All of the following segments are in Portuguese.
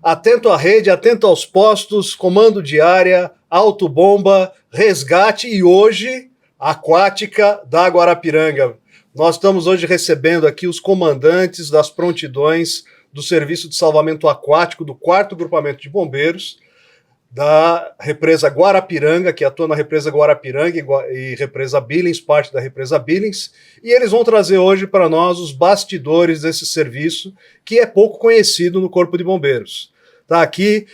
atento à rede, atento aos postos, comando de área, autobomba, resgate e hoje, aquática da Guarapiranga. Nós estamos hoje recebendo aqui os comandantes das prontidões do Serviço de Salvamento Aquático do 4º Grupamento de Bombeiros, da represa Guarapiranga, que atua na represa Guarapiranga e represa Billings, parte da represa Billings, e eles vão trazer hoje para nós os bastidores desse serviço, que é pouco conhecido no Corpo de Bombeiros. Tá aqui,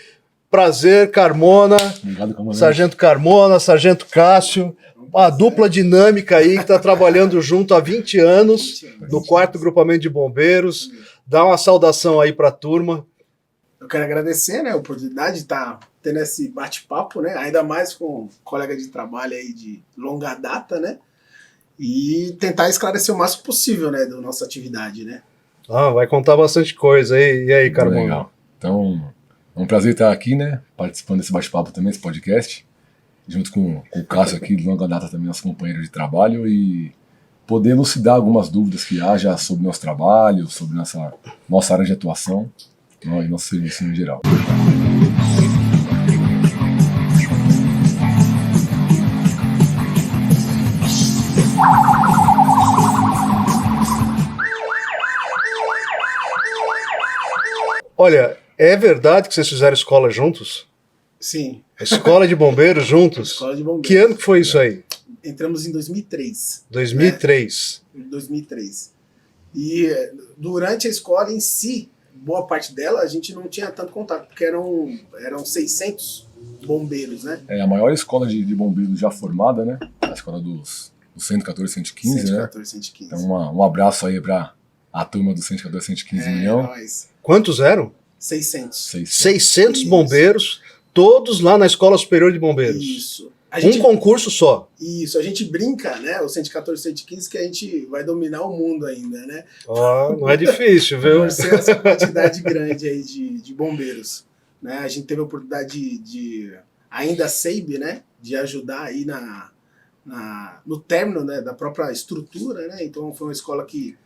prazer, Carmona, obrigado, Sargento Carmona, Sargento Cássio, uma dupla dinâmica aí que está trabalhando junto há 20 anos no 4º Grupamento de Bombeiros. Dá uma saudação aí para a turma. Eu quero agradecer, né, a oportunidade de estar tendo esse bate-papo, né, ainda mais com um colega de trabalho aí de longa data, né, e tentar esclarecer o máximo possível, né, da nossa atividade, né. Vai contar bastante coisa. E aí, Carmona? Legal. Então, é um prazer estar aqui, né, participando desse bate-papo também, desse podcast, junto com o Cássio aqui, de longa data também, nosso companheiro de trabalho, e poder elucidar algumas dúvidas que haja sobre nosso trabalho, sobre nossa área de atuação, e nosso serviço em geral. Olha, é verdade que vocês fizeram escola juntos? Sim. Escola de bombeiros juntos? Escola de bombeiros. Que ano que foi isso aí? Entramos em 2003. 2003. Né? Em 2003. E durante a escola em si, boa parte dela a gente não tinha tanto contato, porque eram 600 bombeiros, né? É a maior escola de bombeiros já formada, né? A escola dos 114, 115, 114, né? 115. Então um abraço aí para a turma do 114, 115 milhão. Nós. Quantos eram? 600. 600 bombeiros, todos lá na Escola Superior de Bombeiros. Isso. Um concurso só. Isso, a gente brinca, né, o 114, 115, que a gente vai dominar o mundo ainda, né? Não é difícil, viu? Por ser essa quantidade grande aí de bombeiros. Né? A gente teve a oportunidade de ainda SEIB, né, de ajudar aí no término, né, da própria estrutura, né? Então foi uma escola que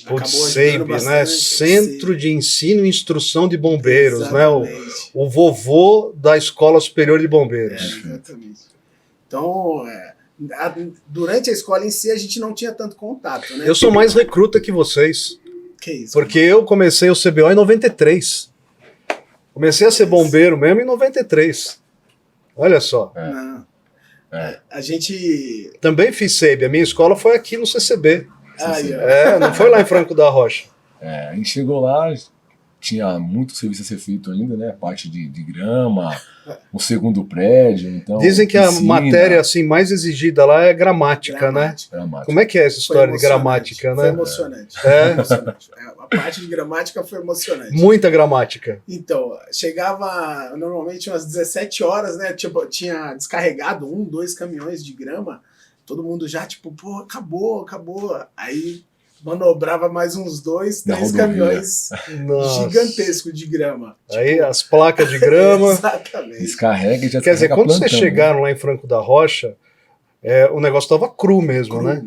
acabou SEIB, né? Centro de Ensino e Instrução de Bombeiros, exatamente. Né? O vovô da Escola Superior de Bombeiros. Exatamente. Então, durante a escola em si, a gente não tinha tanto contato, né? Eu sou mais recruta que vocês. Que isso? Porque eu comecei o CBO em 93. Comecei a ser bombeiro mesmo em 93. Olha só. Não. A gente... Também fiz SEIB. A minha escola foi aqui no CCB. Não foi lá em Franco da Rocha. A gente chegou lá, tinha muito serviço a ser feito ainda, né? Parte de grama, o segundo prédio. Então, dizem que a matéria assim, mais exigida lá é gramática, né? Gramática. Como é que é essa história de gramática, né? Foi emocionante. A parte de gramática foi emocionante. Muita gramática. Então, chegava normalmente umas 17 horas, né? Tipo, tinha descarregado 2 caminhões de grama. Todo mundo já, tipo, pô, acabou. Aí manobrava mais uns 2, 3 caminhões gigantescos de grama. Aí as placas de grama. Exatamente. Descarrega e já quer dizer, quando plantão, vocês chegaram lá em Franco da Rocha, o negócio estava cru mesmo, né?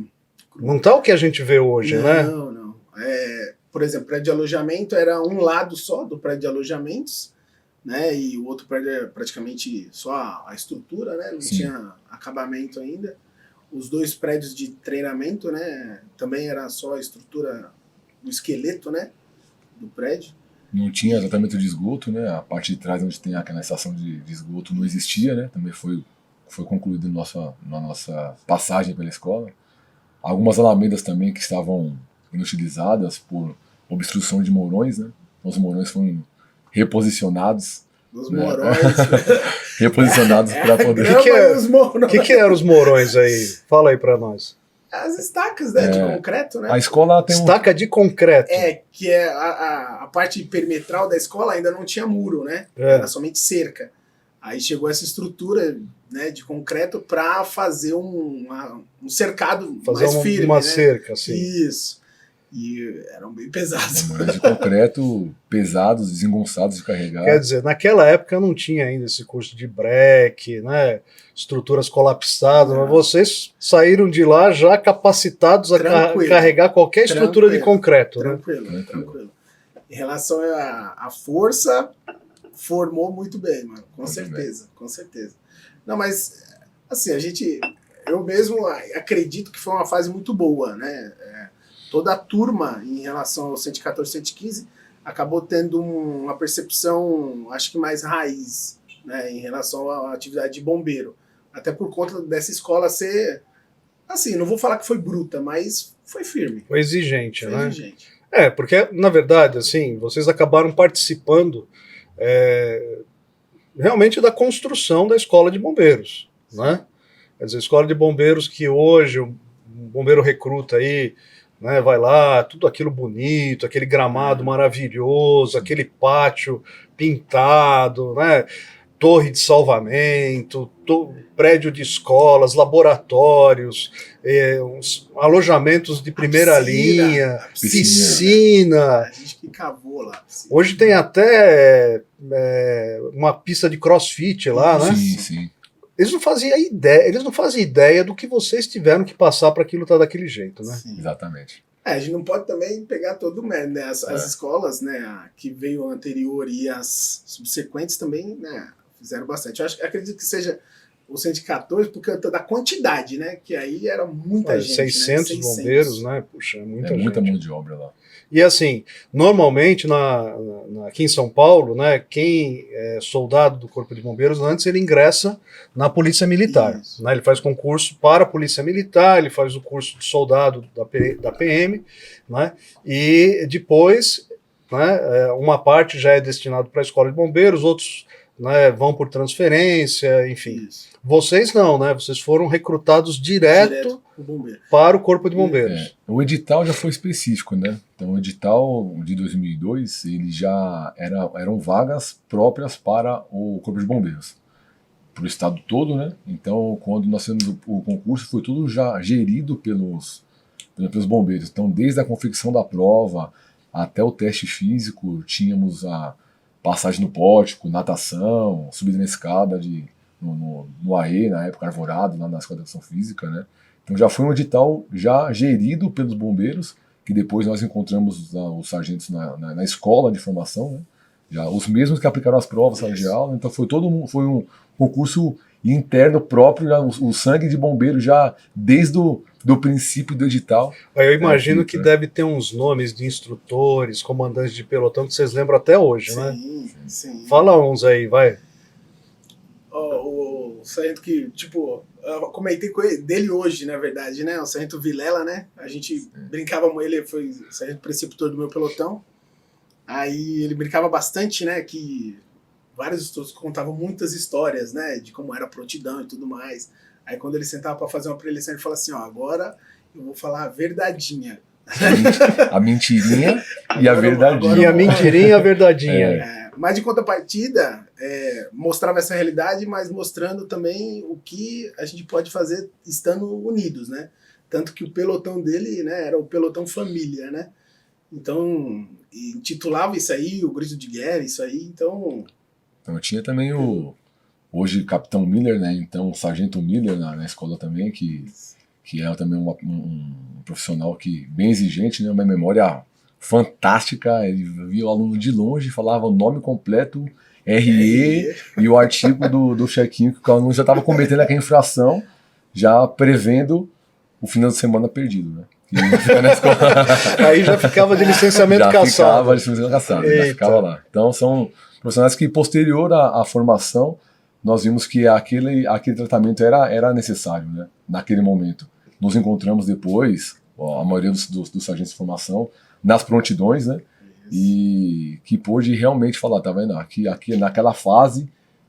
Não tá o que a gente vê hoje, né? Não. Por exemplo, prédio de alojamento era um lado só do prédio de alojamentos, né? E o outro prédio é praticamente só a estrutura, né? Não tinha acabamento ainda. Os 2 prédios de treinamento, né, também era só a estrutura, o esqueleto, né, do prédio. Não tinha tratamento de esgoto, né, a parte de trás onde tem aquela estação de esgoto não existia, né, também foi concluído na nossa passagem pela escola. Algumas alamedas também que estavam inutilizadas por obstrução de morões, né, os morões foram reposicionados. Os morões. Reposicionados para poder... O que eram os morões aí? Fala aí para nós. As estacas, né, de concreto, né? A escola tem estaca de concreto. Que é a parte perimetral da escola ainda não tinha muro, né? Era somente cerca. Aí chegou essa estrutura, né, de concreto para fazer um cercado mais firme. Uma né? cerca, assim. Isso. E eram bem pesados. De concreto, pesados, desengonçados de carregar. Quer dizer, naquela época não tinha ainda esse curso de breque, né? Estruturas colapsadas, mas vocês saíram de lá já capacitados a carregar qualquer estrutura de concreto. Tranquilo. Em relação à força, formou muito bem, mano. Com Muito certeza, com certeza. Não, mas, assim, eu mesmo acredito que foi uma fase muito boa, né? Toda a turma, em relação ao 114, 115, acabou tendo uma percepção, acho que mais raiz, né, em relação à atividade de bombeiro. Até por conta dessa escola ser, assim, não vou falar que foi bruta, mas foi firme. Foi exigente, Foi né? exigente. Porque, na verdade, assim, vocês acabaram participando realmente da construção da escola de bombeiros, né? Quer dizer, a escola de bombeiros que hoje o bombeiro recruta aí, né, vai lá, tudo aquilo bonito, aquele gramado maravilhoso, aquele pátio pintado, né, torre de salvamento, prédio de escolas, laboratórios, uns alojamentos de primeira linha, piscina. A gente que cavou lá. Piscina. Hoje tem até uma pista de crossfit lá, né? Sim, sim. Eles não fazem ideia do que vocês tiveram que passar para aquilo estar daquele jeito, né? Sim. Exatamente. A gente não pode também pegar todo o mérito, né? As escolas, né, que veio anterior e as subsequentes também, né, fizeram bastante. Acredito que seja o 114 por conta da quantidade, né? Que aí era muita gente. 600 né? bombeiros, né? Puxa, muita gente. Muita mão de obra lá. E assim, normalmente aqui em São Paulo, né, quem é soldado do Corpo de Bombeiros, antes ele ingressa na Polícia Militar. Né, ele faz concurso para a Polícia Militar, ele faz o curso de soldado da PM, né, e depois, né, uma parte já é destinado para a Escola de Bombeiros, outros, né, vão por transferência, enfim. Isso. Vocês não, né? Vocês foram recrutados direto para o Corpo de Bombeiros. O edital já foi específico, né? Então o edital de 2002, ele já eram vagas próprias para o Corpo de Bombeiros, para o estado todo, né? Então quando nós fizemos o concurso, foi tudo já gerido pelos bombeiros. Então desde a confecção da prova até o teste físico, tínhamos a passagem no pórtico, natação, subida na escada no AE, na época arvorado, lá na Escola de Educação Física, né? Então já foi um edital já gerido pelos bombeiros, que depois nós encontramos os sargentos na escola de formação, né? Já os mesmos que aplicaram as provas, sala de aula, então foi um concurso interno próprio, já, o sangue de bombeiro já desde do princípio do edital. Eu imagino que deve ter uns nomes de instrutores, comandantes de pelotão que vocês lembram até hoje, né? Sim. Fala uns aí, vai. O sargento que, tipo, eu comentei dele hoje, na verdade, né? O sargento Vilela, né? A gente brincava com ele, foi o sargento preceptor do meu pelotão. Aí ele brincava bastante, né? Que vários instrutores contavam muitas histórias, né? De como era a prontidão e tudo mais. Aí quando ele sentava para fazer uma preleção, ele falava assim, ó, agora eu vou falar a verdadinha. A mentirinha e a verdadinha. E a mentirinha e a verdadinha. Mas de contrapartida, mostrava essa realidade, mas mostrando também o que a gente pode fazer estando unidos, né? Tanto que o pelotão dele, né, era o pelotão família, né? Então, intitulava isso aí, o grito de guerra, isso aí, então tinha também hoje Capitão Miller, né? Então o Sargento Miller na escola também, que é também um profissional bem exigente, né? Uma memória fantástica. Ele via o aluno de longe, falava o nome completo, RE e o artigo do check-in, que o aluno já estava cometendo aquela infração, já prevendo o final de semana perdido, né? Aí já ficava de licenciamento caçado. Já ficava lá. Então são profissionais que, posterior à formação, nós vimos que aquele tratamento era necessário, né? Naquele momento. Nos encontramos depois, a maioria dos sargentos de formação, nas prontidões, né? E que pôde realmente falar, tá vendo? Aqui naquela fase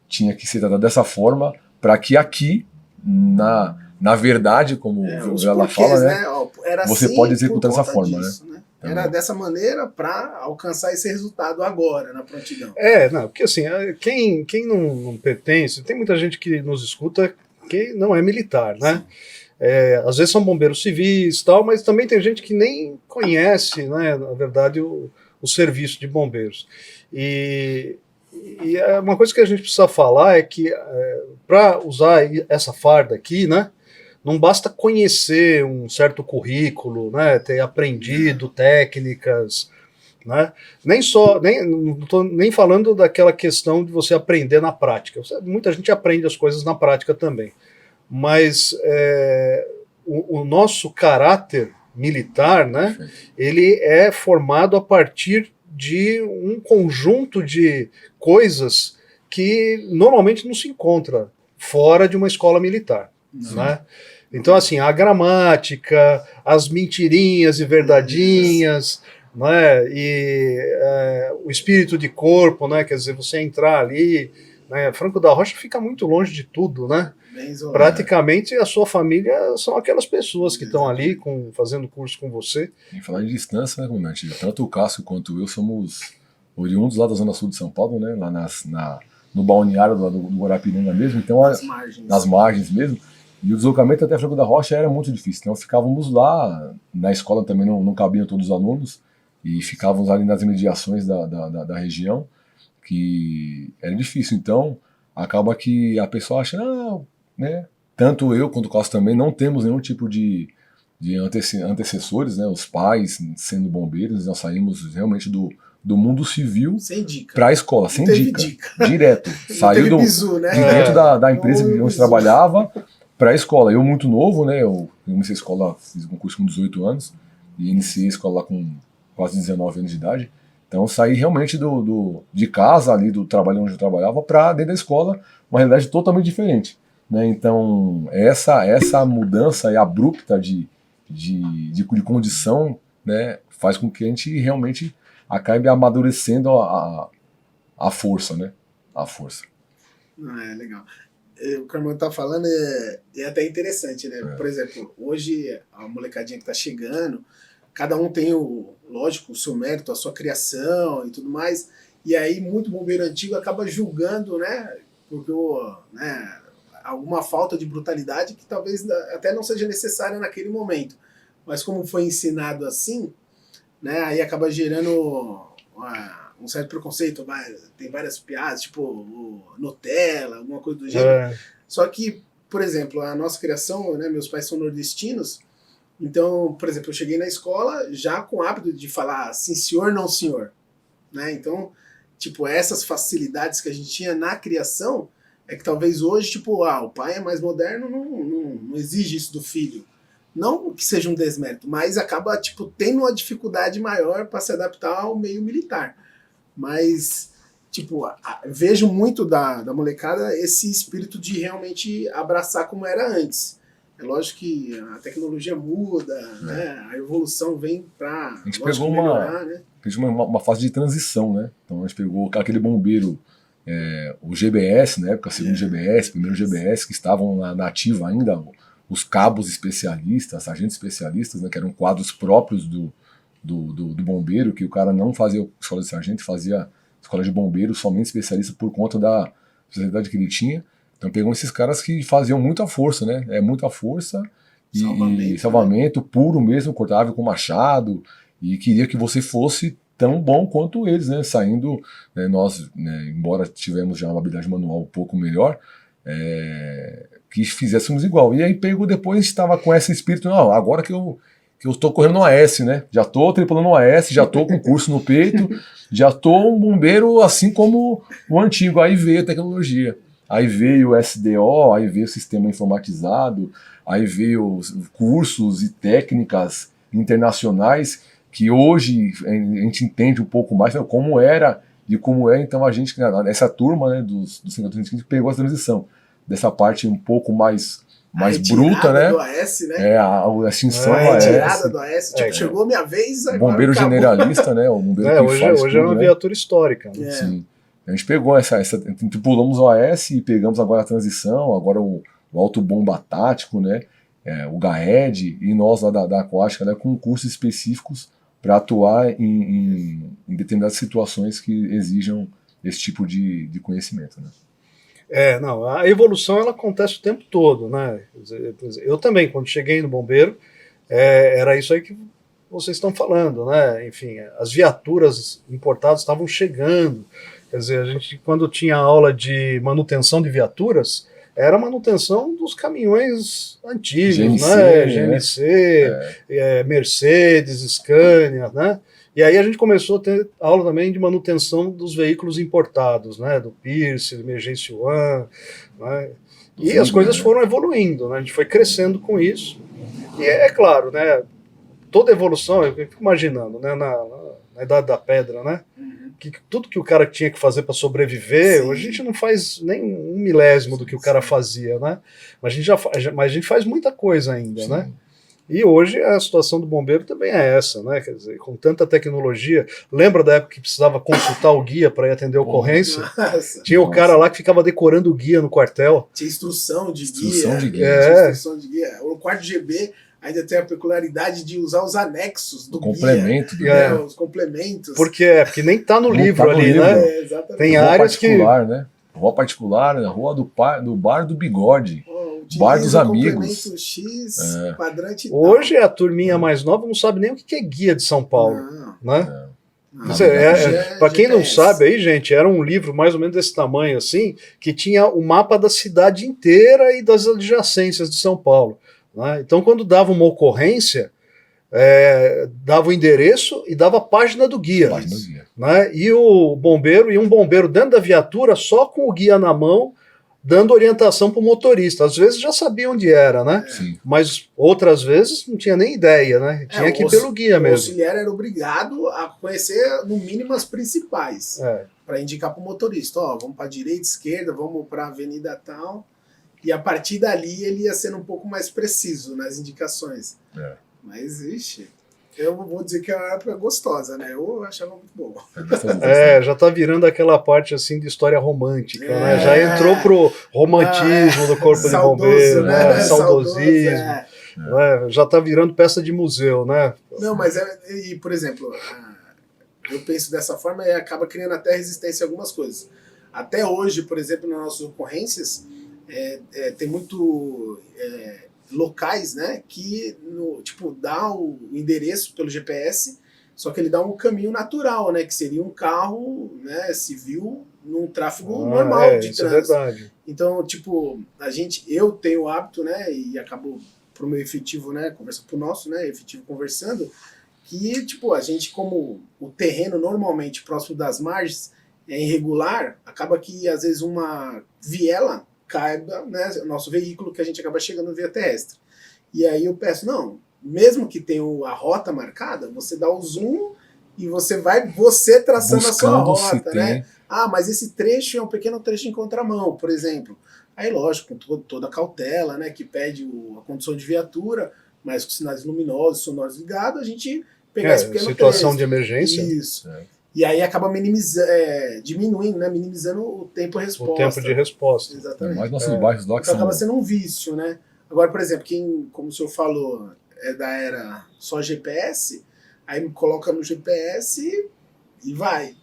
tinha que ser tratado dessa forma, para que aqui, na verdade, como ela fala, né? Você assim, pode executar dessa forma, disso, né? Era dessa maneira para alcançar esse resultado agora, na prontidão. Porque assim, quem não pertence, tem muita gente que nos escuta que não é militar, né? Às vezes são bombeiros civis e tal, mas também tem gente que nem conhece, né, na verdade, o serviço de bombeiros. E uma coisa que a gente precisa falar é que para usar essa farda aqui, né, não basta conhecer um certo currículo, né, ter aprendido técnicas, né? Não estou nem falando daquela questão de você aprender na prática. Muita gente aprende as coisas na prática também. Mas o nosso caráter militar, né, ele é formado a partir de um conjunto de coisas que normalmente não se encontra fora de uma escola militar, né? Então, assim, a gramática, as mentirinhas e verdadinhas, né, e o espírito de corpo, né, quer dizer, você entrar ali, né, Franco da Rocha fica muito longe de tudo, né? Praticamente a sua família são aquelas pessoas que estão ali fazendo curso com você. Em falar de distância, né, comandante? Tanto o Cássio quanto eu somos oriundos lá da Zona Sul de São Paulo, né, lá no balneário do Guarapiranga mesmo, então nas margens mesmo. E o deslocamento até Franco da Rocha era muito difícil. Então ficávamos lá, na escola também não cabiam todos os alunos, e ficávamos ali nas imediações da região, que era difícil. Então acaba que a pessoa acha, né? Tanto eu quanto o Cássio também não temos nenhum tipo de antecessores, né? Os pais sendo bombeiros, nós saímos realmente do mundo civil para a escola, sem dica. Direto. Saiu bizu, né? de dentro da empresa onde trabalhava para a escola. Eu muito novo, né? Eu iniciei a escola, fiz um curso com 18 anos e iniciei a escola lá com quase 19 anos de idade. Então saí realmente de casa ali, do trabalho onde eu trabalhava, para dentro da escola, uma realidade totalmente diferente. Né? Então, essa mudança abrupta de condição, né, faz com que a gente realmente acabe amadurecendo a força, né? A força. Legal. O que o irmão tá falando é até interessante, né? Por exemplo, hoje a molecadinha que tá chegando, cada um tem, lógico, o seu mérito, a sua criação e tudo mais, e aí muito bombeiro antigo acaba julgando, né? Porque alguma falta de brutalidade que talvez até não seja necessária naquele momento. Mas como foi ensinado assim, né, aí acaba gerando um certo preconceito. Tem várias piadas, tipo Nutella, alguma coisa do gênero. Só que, por exemplo, a nossa criação, né, meus pais são nordestinos, então, por exemplo, eu cheguei na escola já com o hábito de falar sim senhor, não senhor. Né? Então, tipo, essas facilidades que a gente tinha na criação, é que talvez hoje, tipo, o pai é mais moderno, não exige isso do filho. Não que seja um desmérito, mas acaba, tipo, tendo uma dificuldade maior para se adaptar ao meio militar. Mas, tipo, vejo muito da molecada esse espírito de realmente abraçar como era antes. É lógico que a tecnologia muda, né? A evolução vem para melhorar, né? Fez uma fase de transição, né? Então a gente pegou aquele bombeiro, o GBS, na época, segundo GBS, primeiro GBS, que estavam na ativa ainda, os cabos especialistas, sargentos especialistas, né, que eram quadros próprios do bombeiro, que o cara não fazia escola de sargento, fazia escola de bombeiro, somente especialista por conta da especialidade que ele tinha. Então pegam esses caras que faziam muita força, né? Muita força e salvamento puro mesmo, cortável com machado, e queria que você fosse tão bom quanto eles, né? Saindo, né, nós, né, embora tivemos já uma habilidade manual um pouco melhor, que fizéssemos igual. E aí pegou depois, estava com esse espírito, não, agora que eu estou correndo no AS, né? Já estou tripulando no AS, já estou com curso no peito, já estou um bombeiro assim como o antigo. Aí veio a tecnologia, aí veio o SDO, aí veio o sistema informatizado, aí veio cursos e técnicas internacionais que hoje a gente entende um pouco mais, né, como era e como é. Então a gente, essa turma, né, dos 50 pegou a transição dessa parte um pouco mais bruta, né? Do AS, né? A extinção do AS. Tirada do AS. Tipo, chegou a minha vez, agora bombeiro acabou. Generalista, né? O bombeiro que faz hoje é uma viatura histórica. Né? Sim. A gente pegou pulamos o AS e pegamos agora a transição, agora o autobomba tático, né? O GAED, e nós lá da Aquática, né, com cursos específicos para atuar em determinadas situações que exijam esse tipo de conhecimento, né? A evolução ela acontece o tempo todo, né? Eu também, quando cheguei no bombeiro, era isso aí que vocês estão falando, né? Enfim, as viaturas importadas estavam chegando. Quer dizer, a gente, quando tinha aula de manutenção de viaturas, era manutenção dos caminhões antigos, GMC, né? GMC, Mercedes, Scania, né? E aí a gente começou a ter aula também de manutenção dos veículos importados, né? Do Pierce, do Emergency One, né? E as coisas foram evoluindo, né? A gente foi crescendo com isso. E é claro, né? Toda evolução, eu fico imaginando, né? Na Idade da Pedra, né? Que tudo que o cara tinha que fazer para sobreviver, Sim. hoje a gente não faz nem um milésimo do que o cara fazia, né? Mas a gente faz muita coisa ainda, Sim. né? E hoje a situação do bombeiro também é essa, né? Quer dizer, com tanta tecnologia. Lembra da época que precisava consultar o guia para ir atender a ocorrência? Nossa. Tinha o cara lá que ficava decorando o guia no quartel. Tinha instrução de Instrução guia. de guia. É. Tinha instrução de guia. O quarto GB ainda tem a peculiaridade de usar os anexos do O complemento do guia, É. né, os complementos. Porque nem tá no Não livro tá no ali, livro. né? É, exatamente. Tem Rua áreas que. particular, né? Rua particular, né? Rua do bar do Bigode. Utiliza Bar dos o amigos. complemento X, É. quadrante tal. Hoje a turminha mais nova não sabe nem o que é guia de São Paulo, Não, né? não. Não, Para quem não GPS. sabe aí, gente, era um livro mais ou menos desse tamanho assim, que tinha o mapa da cidade inteira e das adjacências de São Paulo, né? Então, quando dava uma ocorrência, dava o endereço e dava a página do guia, Página do guia. né? E um bombeiro dentro da viatura, só com o guia na mão, dando orientação para o motorista. Às vezes já sabia onde era, né? Sim. Mas outras vezes não tinha nem ideia, né? Tinha que ir pelo guia O mesmo. auxiliar era obrigado a conhecer, no mínimo, as principais. É. Para indicar para o motorista, ó, vamos para direita, esquerda, vamos para a avenida tal. E a partir dali ele ia sendo um pouco mais preciso nas indicações. É. Mas, ixi, eu vou dizer que é uma época gostosa, né? Eu achava muito bom. Já tá virando aquela parte assim de história romântica, né? É. Já entrou pro romantismo do corpo de Saudoso, bombeiro, né? saudosismo, é. né? Já tá virando peça de museu, né? Não, mas e, por exemplo, eu penso dessa forma e acaba criando até resistência a algumas coisas. Até hoje, por exemplo, nas nossas ocorrências, tem muito locais, né, que tipo, dá o endereço pelo GPS, só que ele dá um caminho natural, né, que seria um carro, né, civil num tráfego normal de isso é trânsito. verdade. Então, tipo, eu tenho o hábito, né, e acabo pro meu efetivo, né, pro nosso, né, efetivo conversando, que, tipo, a gente, como o terreno normalmente próximo das margens é irregular, acaba que, às vezes, uma viela caiba, né, nosso veículo, que a gente acaba chegando via terrestre. E aí eu peço, não, mesmo que tenha a rota marcada, você dá o zoom e você vai traçando Buscando a sua rota, se né? tem. Ah, mas esse trecho é um pequeno trecho em contramão, por exemplo. Aí, lógico, com toda a cautela, né, que pede a condução de viatura, mas com sinais luminosos, sonoros ligados, a gente pegar esse pequeno situação trecho. de emergência. Isso. É. E aí acaba diminuindo, né, minimizando o tempo-resposta. O tempo de resposta. Exatamente. Mas nossos bairros lá que Então são... acaba sendo um vício, né? Agora, por exemplo, quem, como o senhor falou, é da era só GPS, aí me coloca no GPS e vai.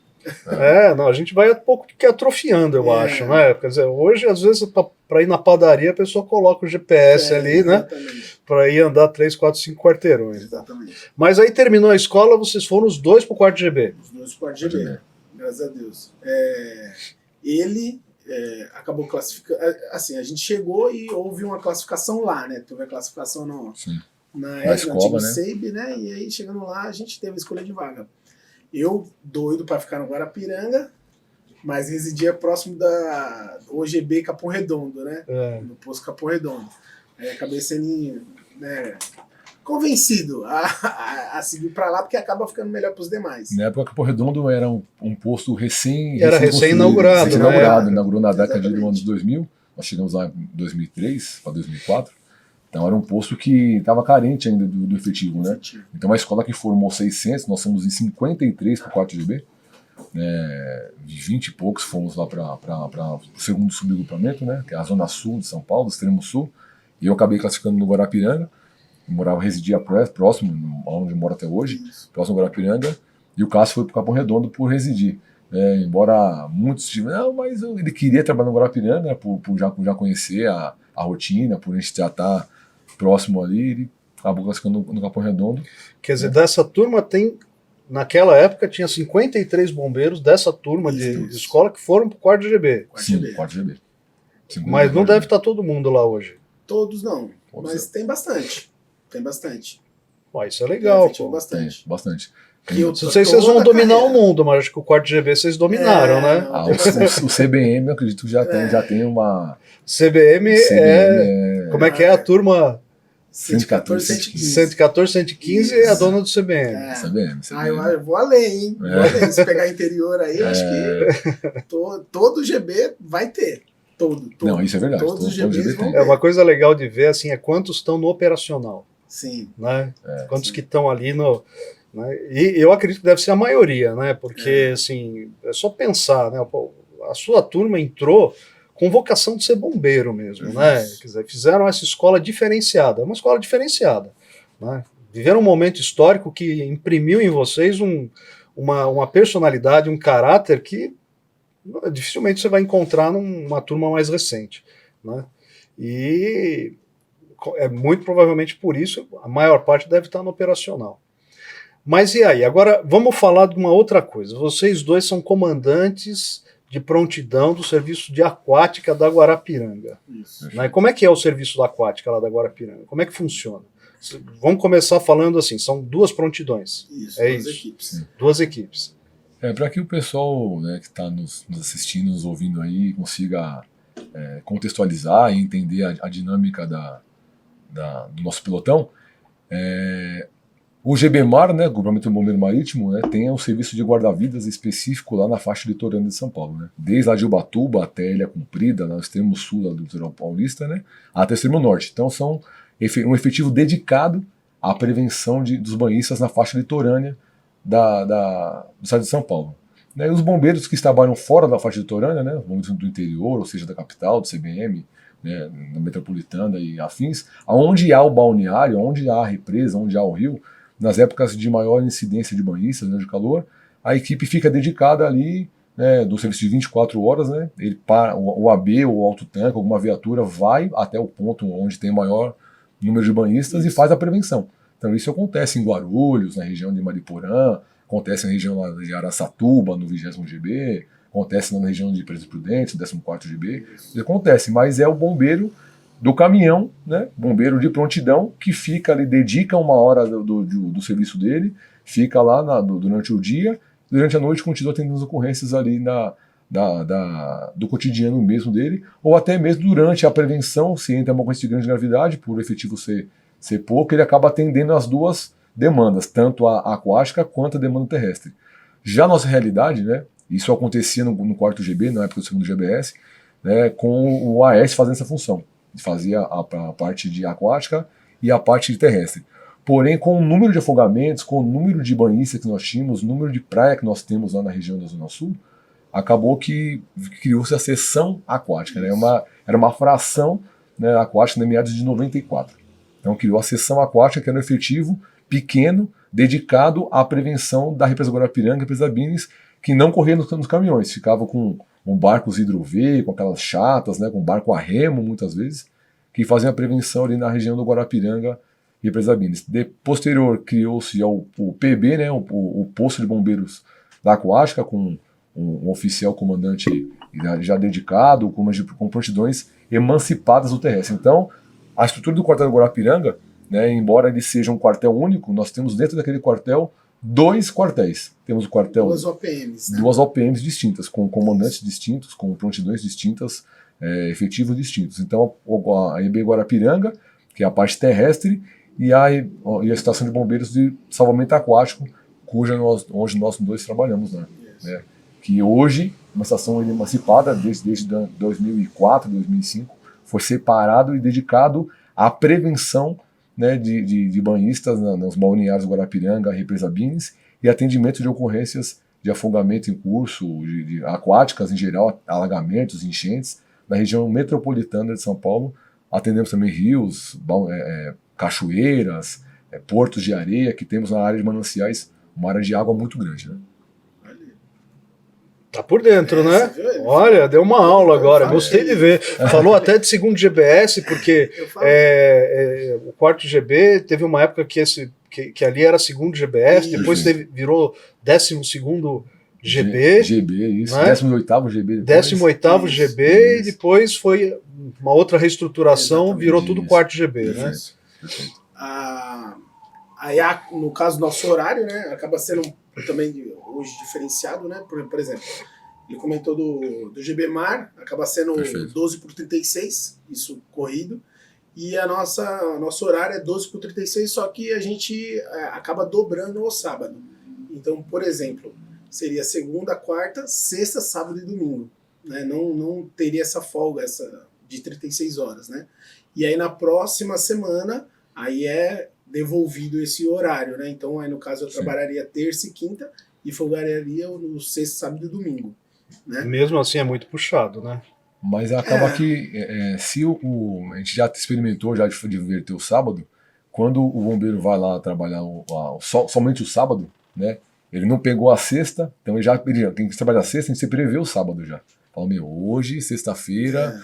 Não, a gente vai um pouco que atrofiando, eu acho, né? Quer dizer, hoje, às vezes, para ir na padaria, a pessoa coloca o GPS ali, né? Exatamente. Para ir andar 3, 4, 5 quarteirões. Exatamente. Mas aí terminou a escola, vocês foram os dois pro quarto GB. Os dois quartos GB, graças a Deus. Ele acabou classificando. Assim, a gente chegou e houve uma classificação lá, né? Teve a classificação Sim. na escola, antigo né? SEIB, né? E aí, chegando lá, a gente teve a escolha de vaga. Eu, doido para ficar no Guarapiranga, mas residia próximo da OGB Capão Redondo, né? No posto Capão Redondo. Aí acabei sendo, né, convencido a seguir para lá, porque acaba ficando melhor para os demais. Na época, Capão Redondo era um posto Era recém-inaugurado, recém-inaugurado, né? inaugurou na década de Exatamente. anos 2000. Nós chegamos lá em 2003 para 2004. Então era um posto que estava carente ainda do efetivo, né? Então uma escola que formou 600, nós somos em 53 para o 4GB. De 20 e poucos fomos lá para o segundo subagrupamento, né? Que é a zona sul de São Paulo, extremo sul. E eu acabei classificando no Guarapiranga. Residia próximo, onde moro até hoje, próximo ao Guarapiranga. E o Cássio foi para o Capão Redondo por residir. Embora muitos tiveram, não, mas ele queria trabalhar no Guarapiranga, né, por já conhecer a rotina, por a gente já estar próximo ali, ele acabou classificando no Capão Redondo. Quer dizer, dessa turma naquela época tinha 53 bombeiros dessa turma de escola que foram pro quarto GB. Sim, 4GB. Mas não deve estar todo mundo lá hoje. Todos não, Pode mas ser. tem bastante. Tem bastante. Isso é legal, pô. Bastante. Bastante. Não sei se vocês vão dominar o mundo, mas acho que o quarto GB vocês dominaram, né? O CBM, eu acredito que já tem uma... CBM como é que é a turma? 114, 115. 114, 115 é a dona do CBM. CBM. Eu vou além, hein? Vou além. Se pegar interior aí, eu acho que todo GB vai ter. Todo. Não, isso é verdade. Todos os GBs vão ter. É uma coisa legal de ver, assim, é quantos estão no operacional. Sim. Né? Quantos que estão ali no... Né? E eu acredito que deve ser a maioria, né? Porque, assim, é só pensar, né? A sua turma entrou com vocação de ser bombeiro mesmo, né? Quer dizer, fizeram essa escola diferenciada, uma escola diferenciada, né? Viveram um momento histórico que imprimiu em vocês uma personalidade, um caráter que dificilmente você vai encontrar numa turma mais recente, né? E é muito provavelmente por isso a maior parte deve estar no operacional. Mas e aí? Agora vamos falar de uma outra coisa. Vocês dois são comandantes de prontidão do serviço de aquática da Guarapiranga. Isso. Né? Como é que é o serviço da aquática lá da Guarapiranga? Como é que funciona? Vamos começar falando assim, são 2 prontidões. Isso, é 2 isso. equipes. 2 equipes. Para que o pessoal, né, que está nos assistindo, nos ouvindo aí, consiga contextualizar e entender a dinâmica do nosso pelotão, o GBMAR, né, Grupamento Bombeiro Marítimo, né, tem um serviço de guarda-vidas específico lá na faixa litorânea de São Paulo, né, desde lá de Ubatuba até Ilha Comprida, lá no extremo sul do litoral paulista, né, até o extremo norte. Então são um efetivo dedicado à prevenção dos banhistas na faixa litorânea do estado de São Paulo. Né, e os bombeiros que trabalham fora da faixa litorânea, né, bombeiros do interior, ou seja, da capital, do CBM, né, na metropolitana e afins, aonde há o balneário, onde há a represa, onde há o rio, nas épocas de maior incidência de banhistas, né, de calor, a equipe fica dedicada ali, né, do serviço de 24 horas, né, o AB ou o autotanque, alguma viatura vai até o ponto onde tem maior número de banhistas e faz a prevenção. Então isso acontece em Guarulhos, na região de Mariporã, acontece na região de Araçatuba, no 20º GB, acontece na região de Presidente Prudente, 14º GB, isso acontece, mas é o bombeiro do caminhão, né, bombeiro de prontidão, que fica ali, dedica uma hora do serviço dele, fica lá durante o dia, durante a noite continua atendendo as ocorrências ali do cotidiano mesmo dele, ou até mesmo durante a prevenção, se entra uma ocorrência de grande gravidade, por o efetivo ser pouco, ele acaba atendendo as 2 demandas, tanto a aquática quanto a demanda terrestre. Já a nossa realidade, né, isso acontecia no 4º GB, na época do 2º GBS, né, com o AS fazendo essa função. Fazia a parte de aquática e a parte de terrestre. Porém, com o número de afogamentos, com o número de banhistas que nós tínhamos, o número de praia que nós temos lá na região da Zona Sul, acabou que criou-se a seção aquática. Né? Era uma fração, né, aquática em meados de 94. Então criou a seção aquática, que era um efetivo pequeno, dedicado à prevenção da represa Guarapiranga e represa Bines, que não corria nos caminhões, ficava com barcos hidrovê, com aquelas chatas, né, com barco a remo, muitas vezes, que faziam a prevenção ali na região do Guarapiranga e Represa Bines. Posterior, criou-se o PB, né, o Posto de Bombeiros da Aquática, com um oficial comandante já dedicado, com prontidões emancipadas do terrestre. Então, a estrutura do quartel do Guarapiranga, né, embora ele seja um quartel único, nós temos dentro daquele quartel 2 quartéis. Temos o quartel... 2 OPMs. Né? 2 OPMs distintas, com comandantes distintos, com prontidões distintas, efetivos distintos. Então, a EB Guarapiranga, que é a parte terrestre, e a estação de bombeiros de salvamento aquático, onde nós 2 trabalhamos, né? Que hoje, uma estação emancipada, desde 2004, 2005, foi separado e dedicado à prevenção, né, de banhistas nos balneários do Guarapiranga, Represa Bines, e atendimento de ocorrências de afogamento em curso, de aquáticas em geral, alagamentos, enchentes, na região metropolitana de São Paulo. Atendemos também rios, cachoeiras, portos de areia, que temos na área de mananciais, uma área de água muito grande, né? Tá por dentro, né? Olha, deu uma aula agora, gostei de ver. Falou até de 2º GBS, porque o 4º GB teve uma época que ali era 2º GBS, depois virou 12º GB. GB, isso. Né? 18º GB. 18º GB e depois foi uma outra reestruturação, virou tudo 4º GB, né? A Aí, no caso, nosso horário, né, acaba sendo também hoje diferenciado, né? Por exemplo, ele comentou do GBMar, acaba sendo Perfeito. 12/36, isso corrido, e nosso horário é 12/36, só que a gente acaba dobrando o sábado. Então, por exemplo, seria segunda, quarta, sexta, sábado e domingo, né? Não teria essa folga de 36 horas, né? E aí na próxima semana, aí é devolvido esse horário, né? Então, aí no caso, eu trabalharia terça e quinta e folgaria no sexta, sábado e domingo, né? Mesmo assim é muito puxado, né? Mas acaba que se a gente já experimentou já de inverter o sábado, quando o bombeiro vai lá trabalhar somente o sábado, né? Ele não pegou a sexta, então ele já tem que trabalhar a sexta, a gente prevê o sábado já. Fala, hoje, sexta-feira,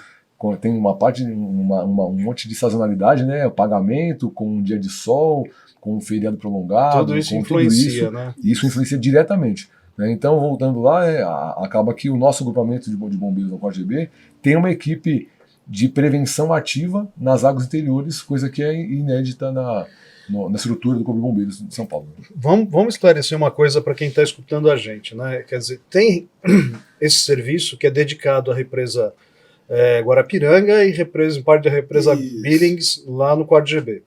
tem uma parte, um monte de sazonalidade, né? O pagamento com um dia de sol, com um feriado prolongado, Tudo isso com influencia, tudo isso, né? Isso influencia diretamente. Né? Então, voltando lá, acaba que o nosso agrupamento de bombeiros do 4GB tem uma equipe de prevenção ativa nas águas interiores, coisa que é inédita na estrutura do Corpo de Bombeiros de São Paulo. Vamos esclarecer uma coisa para quem está escutando a gente, né? Quer dizer, tem esse serviço que é dedicado à represa Guarapiranga e parte da represa Billings lá no 4GB.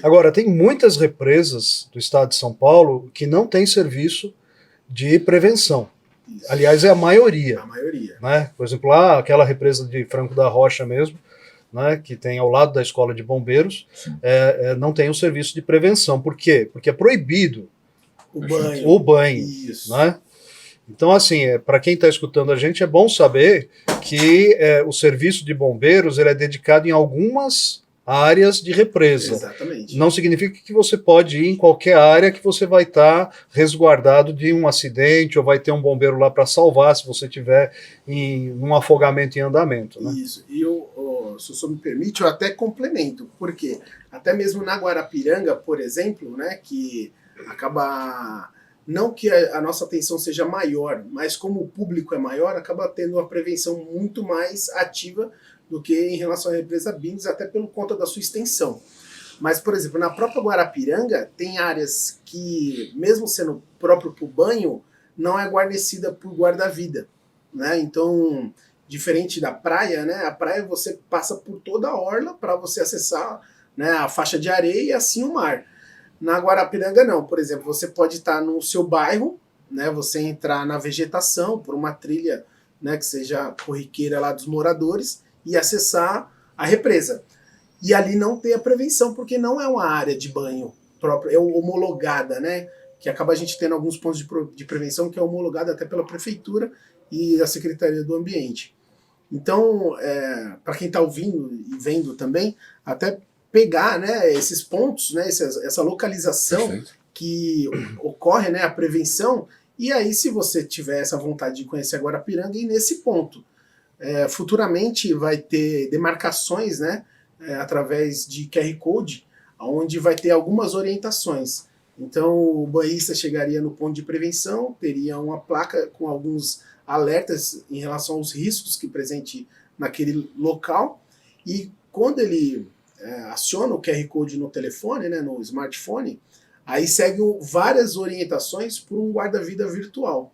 Agora, tem muitas represas do estado de São Paulo que não têm serviço de prevenção. Isso. Aliás, é a maioria. A maioria. Né? Por exemplo, lá, aquela represa de Franco da Rocha mesmo, né, que tem ao lado da escola de bombeiros, não tem um serviço de prevenção. Por quê? Porque é proibido o banho. Isso. Né? Então, assim, para quem está escutando a gente, é bom saber que o serviço de bombeiros ele é dedicado em algumas áreas de represa. Exatamente. Não significa que você pode ir em qualquer área que você vai estar resguardado de um acidente ou vai ter um bombeiro lá para salvar se você tiver um afogamento em andamento. Né? Isso. E se o senhor me permite, eu até complemento. Por quê? Até mesmo na Guarapiranga, por exemplo, né, que acaba... Não que a nossa atenção seja maior, mas como o público é maior, acaba tendo uma prevenção muito mais ativa do que em relação à represa Billings, até pelo conta da sua extensão. Mas, por exemplo, na própria Guarapiranga, tem áreas que, mesmo sendo próprio para o banho, não é guarnecida por guarda-vida. Né? Então, diferente da praia, né? A praia você passa por toda a orla para você acessar, né, a faixa de areia e assim o mar. Na Guarapiranga não, por exemplo, você pode estar no seu bairro, né, você entrar na vegetação por uma trilha, né, que seja corriqueira lá dos moradores e acessar a represa. E ali não ter a prevenção, porque não é uma área de banho própria, é homologada, né, que acaba a gente tendo alguns pontos de prevenção que é homologada até pela prefeitura e a Secretaria do Ambiente. Então, para quem está ouvindo e vendo também, até pegar, né, esses pontos, né, essa localização Perfeito. que ocorre, né, a prevenção, e aí se você tiver essa vontade de conhecer a Guarapiranga, e nesse ponto, futuramente vai ter demarcações, né, através de QR Code, onde vai ter algumas orientações. Então o banhista chegaria no ponto de prevenção, teria uma placa com alguns alertas em relação aos riscos que presente naquele local, e quando ele aciona o QR Code no telefone, né, no smartphone, aí segue várias orientações por um guarda-vida virtual.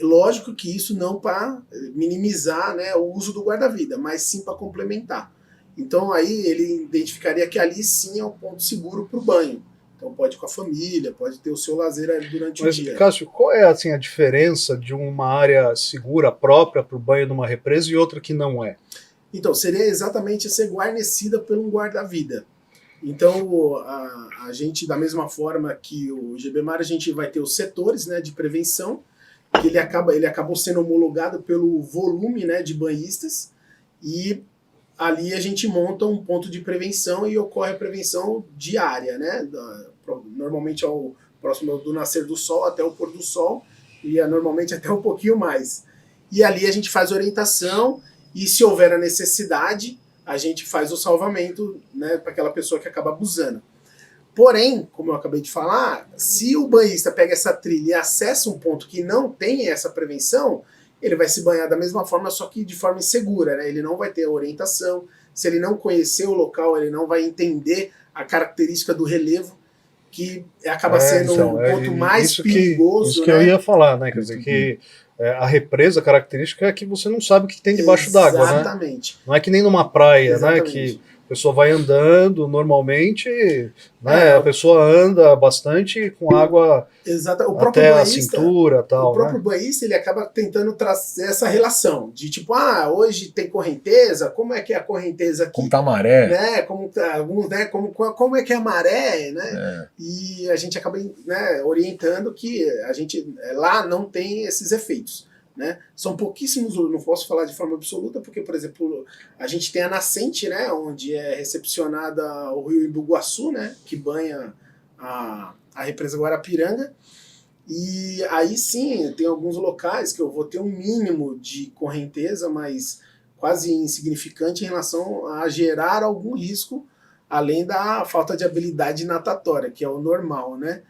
Lógico que isso não para minimizar, né, o uso do guarda-vida, mas sim para complementar. Então aí ele identificaria que ali sim é um ponto seguro para o banho. Então pode ir com a família, pode ter o seu lazer ali durante o dia. Cássio, qual é assim, a diferença de uma área segura própria para o banho numa represa e outra que não é? Então, seria exatamente ser guarnecida por um guarda-vida. Então, a gente, da mesma forma que o GBMar, a gente vai ter os setores, né, de prevenção, que ele acabou sendo homologado pelo volume, né, de banhistas, e ali a gente monta um ponto de prevenção e ocorre a prevenção diária, né, normalmente ao próximo do nascer do sol até o pôr do sol, e normalmente até um pouquinho mais. E ali a gente faz orientação, e se houver a necessidade, a gente faz o salvamento, né, para aquela pessoa que acaba abusando. Porém, como eu acabei de falar, se o banhista pega essa trilha e acessa um ponto que não tem essa prevenção, ele vai se banhar da mesma forma, só que de forma insegura, né? Ele não vai ter a orientação, se ele não conhecer o local, ele não vai entender a característica do relevo, que acaba sendo o ponto mais perigoso. Isso que eu ia falar, né? Quer dizer, que a represa, a característica é que você não sabe o que tem debaixo d'água, né? Exatamente. Não é que nem numa praia, Exatamente. né? Que a pessoa vai andando normalmente, né? A pessoa anda bastante com água até a cintura, tal. O próprio banhista, ele acaba tentando trazer essa relação de tipo, hoje tem correnteza, como é que é a correnteza aqui? Como tá a maré? Né? Como é que é a maré, né? E a gente acaba, né, orientando que a gente lá não tem esses efeitos. Né? São pouquíssimos, não posso falar de forma absoluta, porque, por exemplo, a gente tem a nascente, né, onde é recepcionada o rio Imbuguaçu, né, que banha a represa Guarapiranga, e aí sim, tem alguns locais que eu vou ter um mínimo de correnteza, mas quase insignificante em relação a gerar algum risco, além da falta de habilidade natatória, que é o normal, né?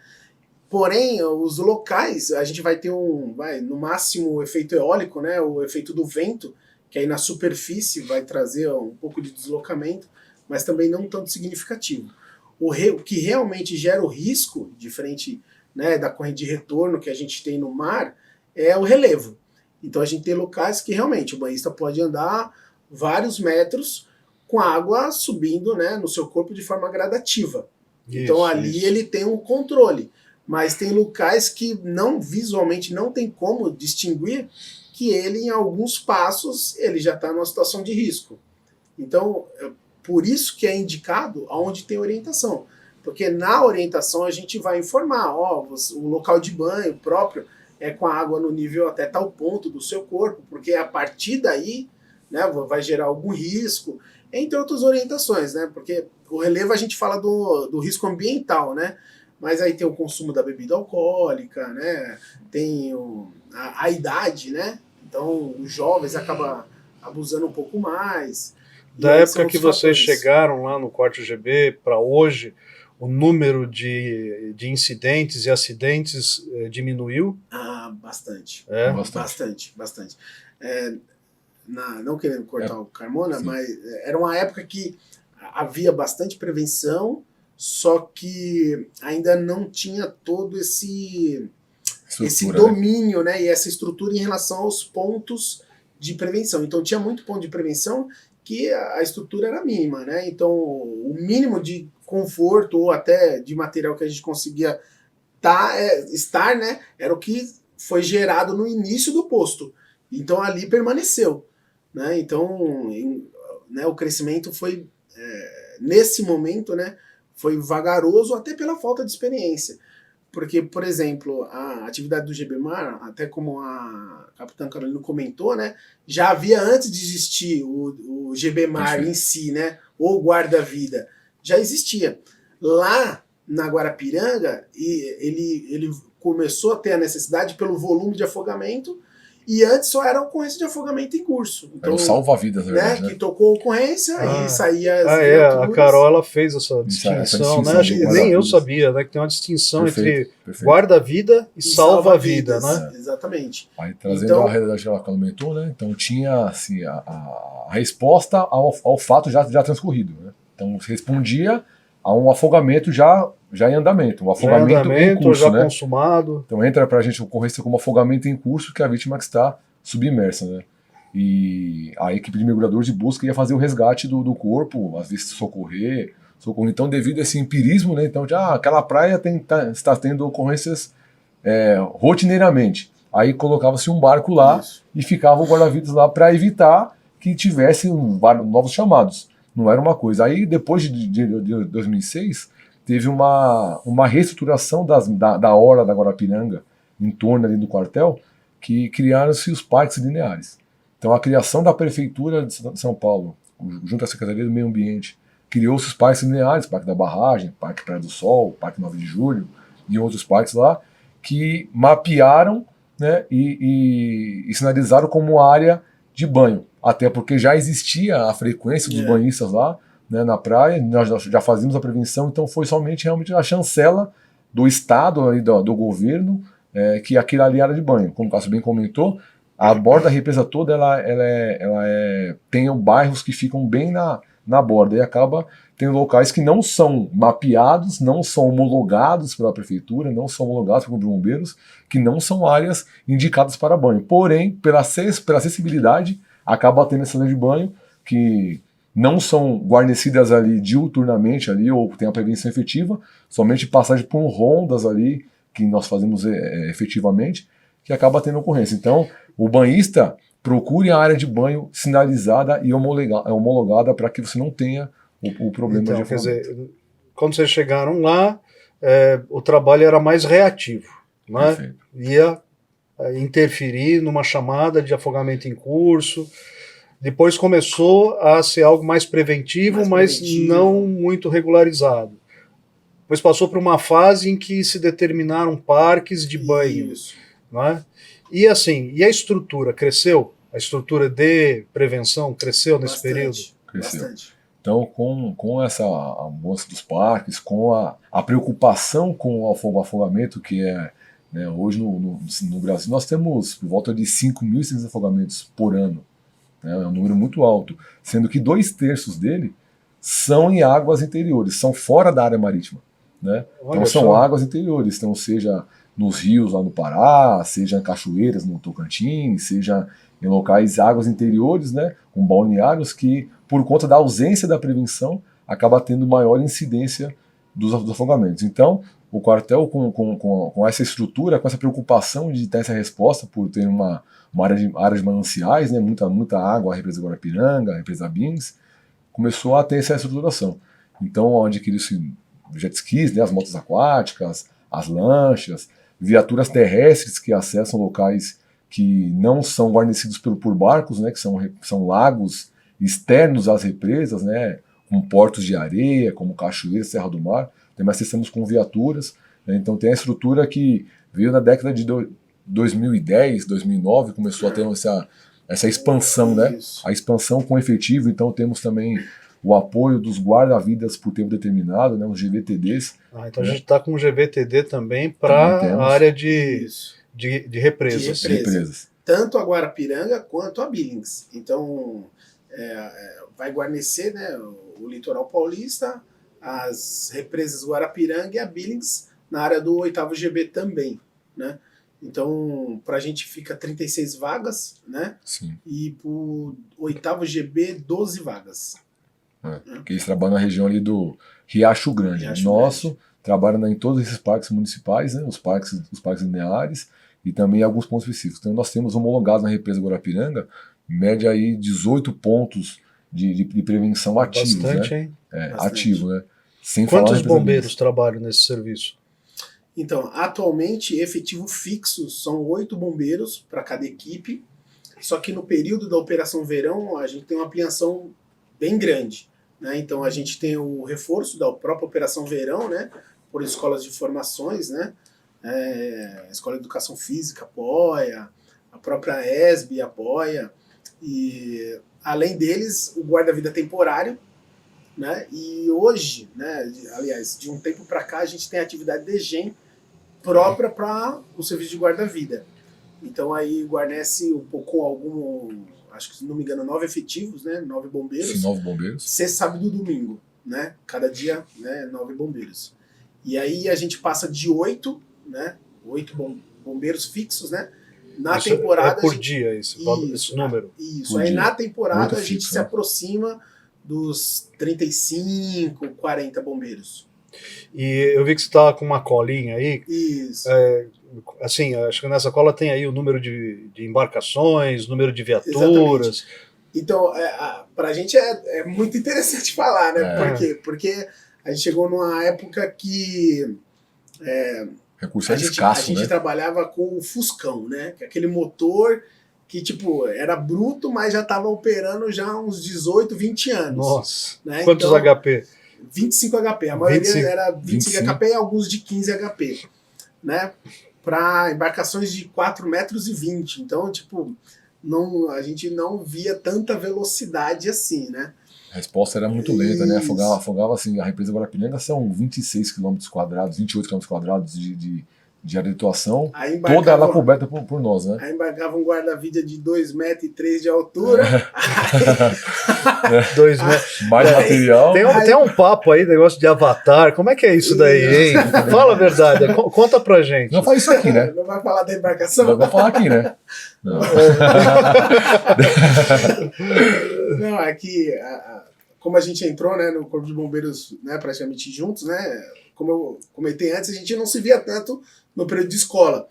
Porém, os locais, a gente vai ter no máximo o efeito eólico, né, o efeito do vento, que aí na superfície vai trazer um pouco de deslocamento, mas também não tanto significativo. O que realmente gera o risco, diferente, né, da corrente de retorno que a gente tem no mar, é o relevo. Então a gente tem locais que realmente o banhista pode andar vários metros com a água subindo, né, no seu corpo de forma gradativa. Então ali ele tem um controle. Mas tem locais que visualmente não tem como distinguir que ele, em alguns passos, ele já está numa situação de risco. Então, por isso que é indicado aonde tem orientação. Porque na orientação a gente vai informar, o local de banho próprio é com a água no nível até tal ponto do seu corpo, porque a partir daí, né, vai gerar algum risco, entre outras orientações, né? Porque o relevo a gente fala do risco ambiental, né? Mas aí tem o consumo da bebida alcoólica, né? Tem a idade, né? Então os jovens acabam abusando um pouco mais. Da época que vocês chegaram lá no Quarto GB para hoje, o número de incidentes e acidentes diminuiu? Bastante. Bastante. Não querendo cortar o Carmona, sim, mas era uma época que havia bastante prevenção, só que ainda não tinha todo esse domínio, né, e essa estrutura em relação aos pontos de prevenção. Então tinha muito ponto de prevenção que a estrutura era mínima, né? Então o mínimo de conforto ou até de material que a gente conseguia estar, né, era o que foi gerado no início do posto. Então ali permaneceu, né? Então o crescimento foi nesse momento, né, foi vagaroso até pela falta de experiência. Porque, por exemplo, a atividade do GBMAR, até como a Capitã Carolina comentou, né, já havia antes de existir o GBMAR em si, né, ou guarda-vida, já existia. Lá na Guarapiranga, ele começou a ter a necessidade pelo volume de afogamento, e antes só era ocorrência de afogamento em curso. Então, era o salva-vidas, na verdade, né? Que tocou a ocorrência e saía as a Carol ela fez essa distinção, né? Acho que nem eu sabia, né? Que tem uma distinção entre guarda-vida e salva-vida, né? Exatamente. Aí trazendo a realidade que ela comentou, né? Então tinha assim, a resposta ao fato já transcorrido, né? Então respondia a um afogamento já em andamento, um afogamento em curso, já né? consumado. Então entra pra gente ocorrência como afogamento em curso, que é a vítima que está submersa, né? E a equipe de mergulhadores de busca ia fazer o resgate do corpo, às vezes socorrer. Então, devido a esse empirismo, né? Então, aquela praia está tendo ocorrências rotineiramente. Aí colocava-se um barco lá e ficava o guarda-vidas lá para evitar que tivesse novos chamados. Não era uma coisa. Aí, depois de 2006, teve uma reestruturação da orla da Guarapiranga, em torno ali do quartel, que criaram-se os parques lineares. Então a criação da Prefeitura de São Paulo, junto à Secretaria do Meio Ambiente, criou-se os parques lineares, Parque da Barragem, Parque Praia do Sol, Parque 9 de Julho e outros parques lá, que mapearam, né, e sinalizaram como área de banho. Até porque já existia a frequência dos banhistas lá, né, na praia, nós já fazíamos a prevenção, então foi somente realmente a chancela do Estado, ali, do governo, que aquilo ali era de banho. Como o Cássio bem comentou, a borda da represa toda tem bairros que ficam bem na borda, e acaba tendo locais que não são mapeados, não são homologados pela prefeitura, não são homologados pelos bombeiros, que não são áreas indicadas para banho. Porém, pela acessibilidade, acaba tendo essa área de banho que não são guarnecidas ali diuturnamente ali, ou tem a prevenção efetiva, somente passagem por rondas ali, que nós fazemos efetivamente, que acaba tendo ocorrência. Então, o banhista procure a área de banho sinalizada e homologada para que você não tenha o problema Então, de quer afogamento. dizer, quando vocês chegaram lá, o trabalho era mais reativo, né? Perfeito. Ia interferir numa chamada de afogamento em curso. Depois começou a ser algo mais preventivo, mas não muito regularizado. Depois passou por uma fase em que se determinaram parques de banho. Isso. Né? E assim, e a estrutura cresceu? A estrutura de prevenção cresceu nesse período? Cresceu. Bastante. Então, com essa mudança dos parques, com a preocupação com o afogamento, que é, né, hoje no Brasil, nós temos por volta de 5.600 afogamentos por ano. Né, é um número muito alto, sendo que 2/3 dele são em águas interiores, são fora da área marítima. Né? Então são águas interiores, então seja nos rios lá no Pará, seja em cachoeiras no Tocantins, seja em locais, águas interiores, né, com balneários que, por conta da ausência da prevenção, acaba tendo maior incidência dos afogamentos. Então, o quartel, com essa estrutura, com essa preocupação de ter essa resposta, por ter uma área de mananciais, né, muita água, a represa Guarapiranga, a represa Bins, começou a ter essa estruturação. Então, adquiriu-se jet skis, né, as motos aquáticas, as lanchas, viaturas terrestres que acessam locais que não são guarnecidos por barcos, né, que são lagos externos às represas, né, com portos de areia, como Cachoeira, Serra do Mar, também acessamos com viaturas, né, então tem a estrutura que veio na década de 2010, 2009, começou a ter essa expansão, né, a expansão com efetivo, então temos também o apoio dos guarda-vidas por tempo determinado, né, os GVTDs. Então a gente está com o GVTD também para a área de represas. Tanto a Guarapiranga quanto a Billings. Então, vai guarnecer, né, o litoral paulista, as represas Guarapiranga e a Billings na área do 8º GB também. Né? Então, para a gente fica 36 vagas, né? Sim. E para o 8º GB, 12 vagas. Porque eles trabalham na região ali do Riacho Grande. Nosso trabalha em todos esses parques municipais, né, os parques lineares e também alguns pontos específicos. Então nós temos homologados na represa Guarapiranga, em média aí 18 pontos de prevenção ativos. Bastante, né? Hein? Ativo, né? Sem Quantos bombeiros trabalham nesse serviço? Então, atualmente, efetivo fixo são 8 bombeiros para cada equipe, só que no período da Operação Verão a gente tem uma ampliação bem grande. Né? Então a gente tem o reforço da própria Operação Verão, né? Por escolas de formações, né? A Escola de Educação Física apoia, a própria ESB apoia, e além deles o guarda-vida temporário, né? E hoje, né, aliás, de um tempo para cá, a gente tem a atividade de GEM própria para o serviço de guarda-vida. Então aí guarnece um pouco acho que se não me engano, 9 efetivos, né? 9 bombeiros. Sim, 9 bombeiros. Sexta, sábado e domingo, né? Cada dia, né? 9 bombeiros. E aí a gente passa de 8, né? 8 bombeiros fixos, né? Na isso temporada. Por dia, esse número. Isso. Por aí dia. na temporada a gente fixo, se aproxima dos 35, 40 bombeiros. E eu vi que você estava com uma colinha aí. Isso. Assim, acho que nessa cola tem aí o número de embarcações, número de viaturas. Exatamente. Então, pra gente é muito interessante falar, né? Por quê? Porque a gente chegou numa época que recurso escasso, a gente trabalhava com o Fuscão, né? Que é aquele motor que, tipo, era bruto, mas já estava operando já há uns 18, 20 anos. Nossa, né? Quantos então, HP? 25 HP, a maioria era 25 HP e alguns de 15 HP, né? Para embarcações de 4,20 metros. Então, tipo, a gente não via tanta velocidade assim, né? A resposta era muito lenta, né? Afogava assim, a represa Guarapiranga são 26 km², 28 km² de de área de atuação, Aí toda ela coberta por nós, né? Aí embarcava um guarda-vida de 2,3 metros de altura. 2 metros. Mais material. Tem um papo aí, negócio de avatar. Como é que é isso daí, hein? Fala a verdade. Conta pra gente. Não faz isso aqui, né? Não vai falar da embarcação? Não vai falar aqui, né? Não. Não, aqui, como a gente entrou, né, no Corpo de Bombeiros, né, praticamente juntos, né? Como eu comentei antes, a gente não se via tanto no período de escola.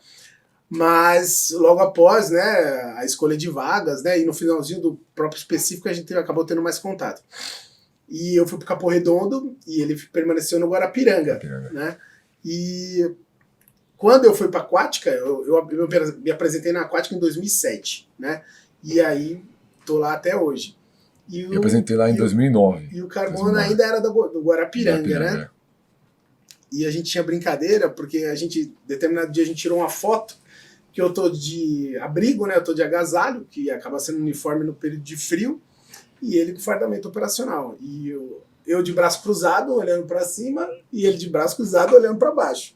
Mas logo após, né, a escolha de vagas, né, e no finalzinho do próprio específico, a gente acabou tendo mais contato. E eu fui pro Capão Redondo e ele permaneceu no Guarapiranga, né? E quando eu fui para a Aquática, eu me apresentei na Aquática em 2007, né? E aí tô lá até hoje. Eu apresentei lá em 2009. E o Carmona ainda era do Guarapiranga, né? E a gente tinha brincadeira, porque determinado dia a gente tirou uma foto que eu tô de abrigo, né? Eu tô de agasalho, que acaba sendo uniforme no período de frio, e ele com fardamento operacional. E eu de braço cruzado, olhando para cima, e ele de braço cruzado, olhando para baixo.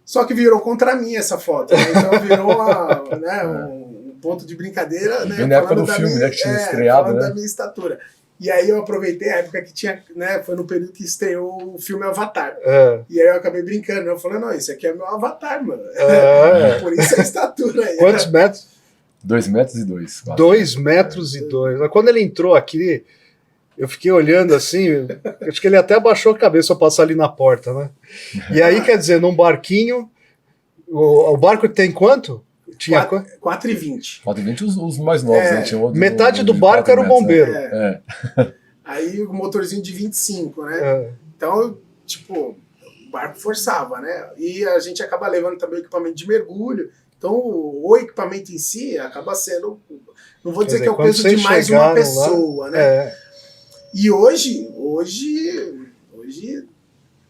Só que virou contra mim essa foto, né? Então virou né, um ponto de brincadeira, né? Na época do filme, né? Que tinha estreado, falando né? da minha estatura. E aí eu aproveitei a época que tinha, né? Foi no período que estreou o filme Avatar. E aí eu acabei brincando, né? Eu falei, não, isso aqui é meu Avatar, mano. Por isso a estatura aí. Quantos metros? 2,2 metros. 2,2 metros. Quando ele entrou aqui, eu fiquei olhando assim, acho que ele até abaixou a cabeça para passar ali na porta, né? E aí, quer dizer, num barquinho, o barco tem quanto? Tinha 4,20. 4,20 os mais novos, né? Tinha outro, metade do barco era o bombeiro. Aí o motorzinho de 25, né? Então, tipo, o barco forçava, né? E a gente acaba levando também o equipamento de mergulho. Então, o equipamento em si acaba sendo... Não vou dizer que é o peso de mais uma pessoa, né? E hoje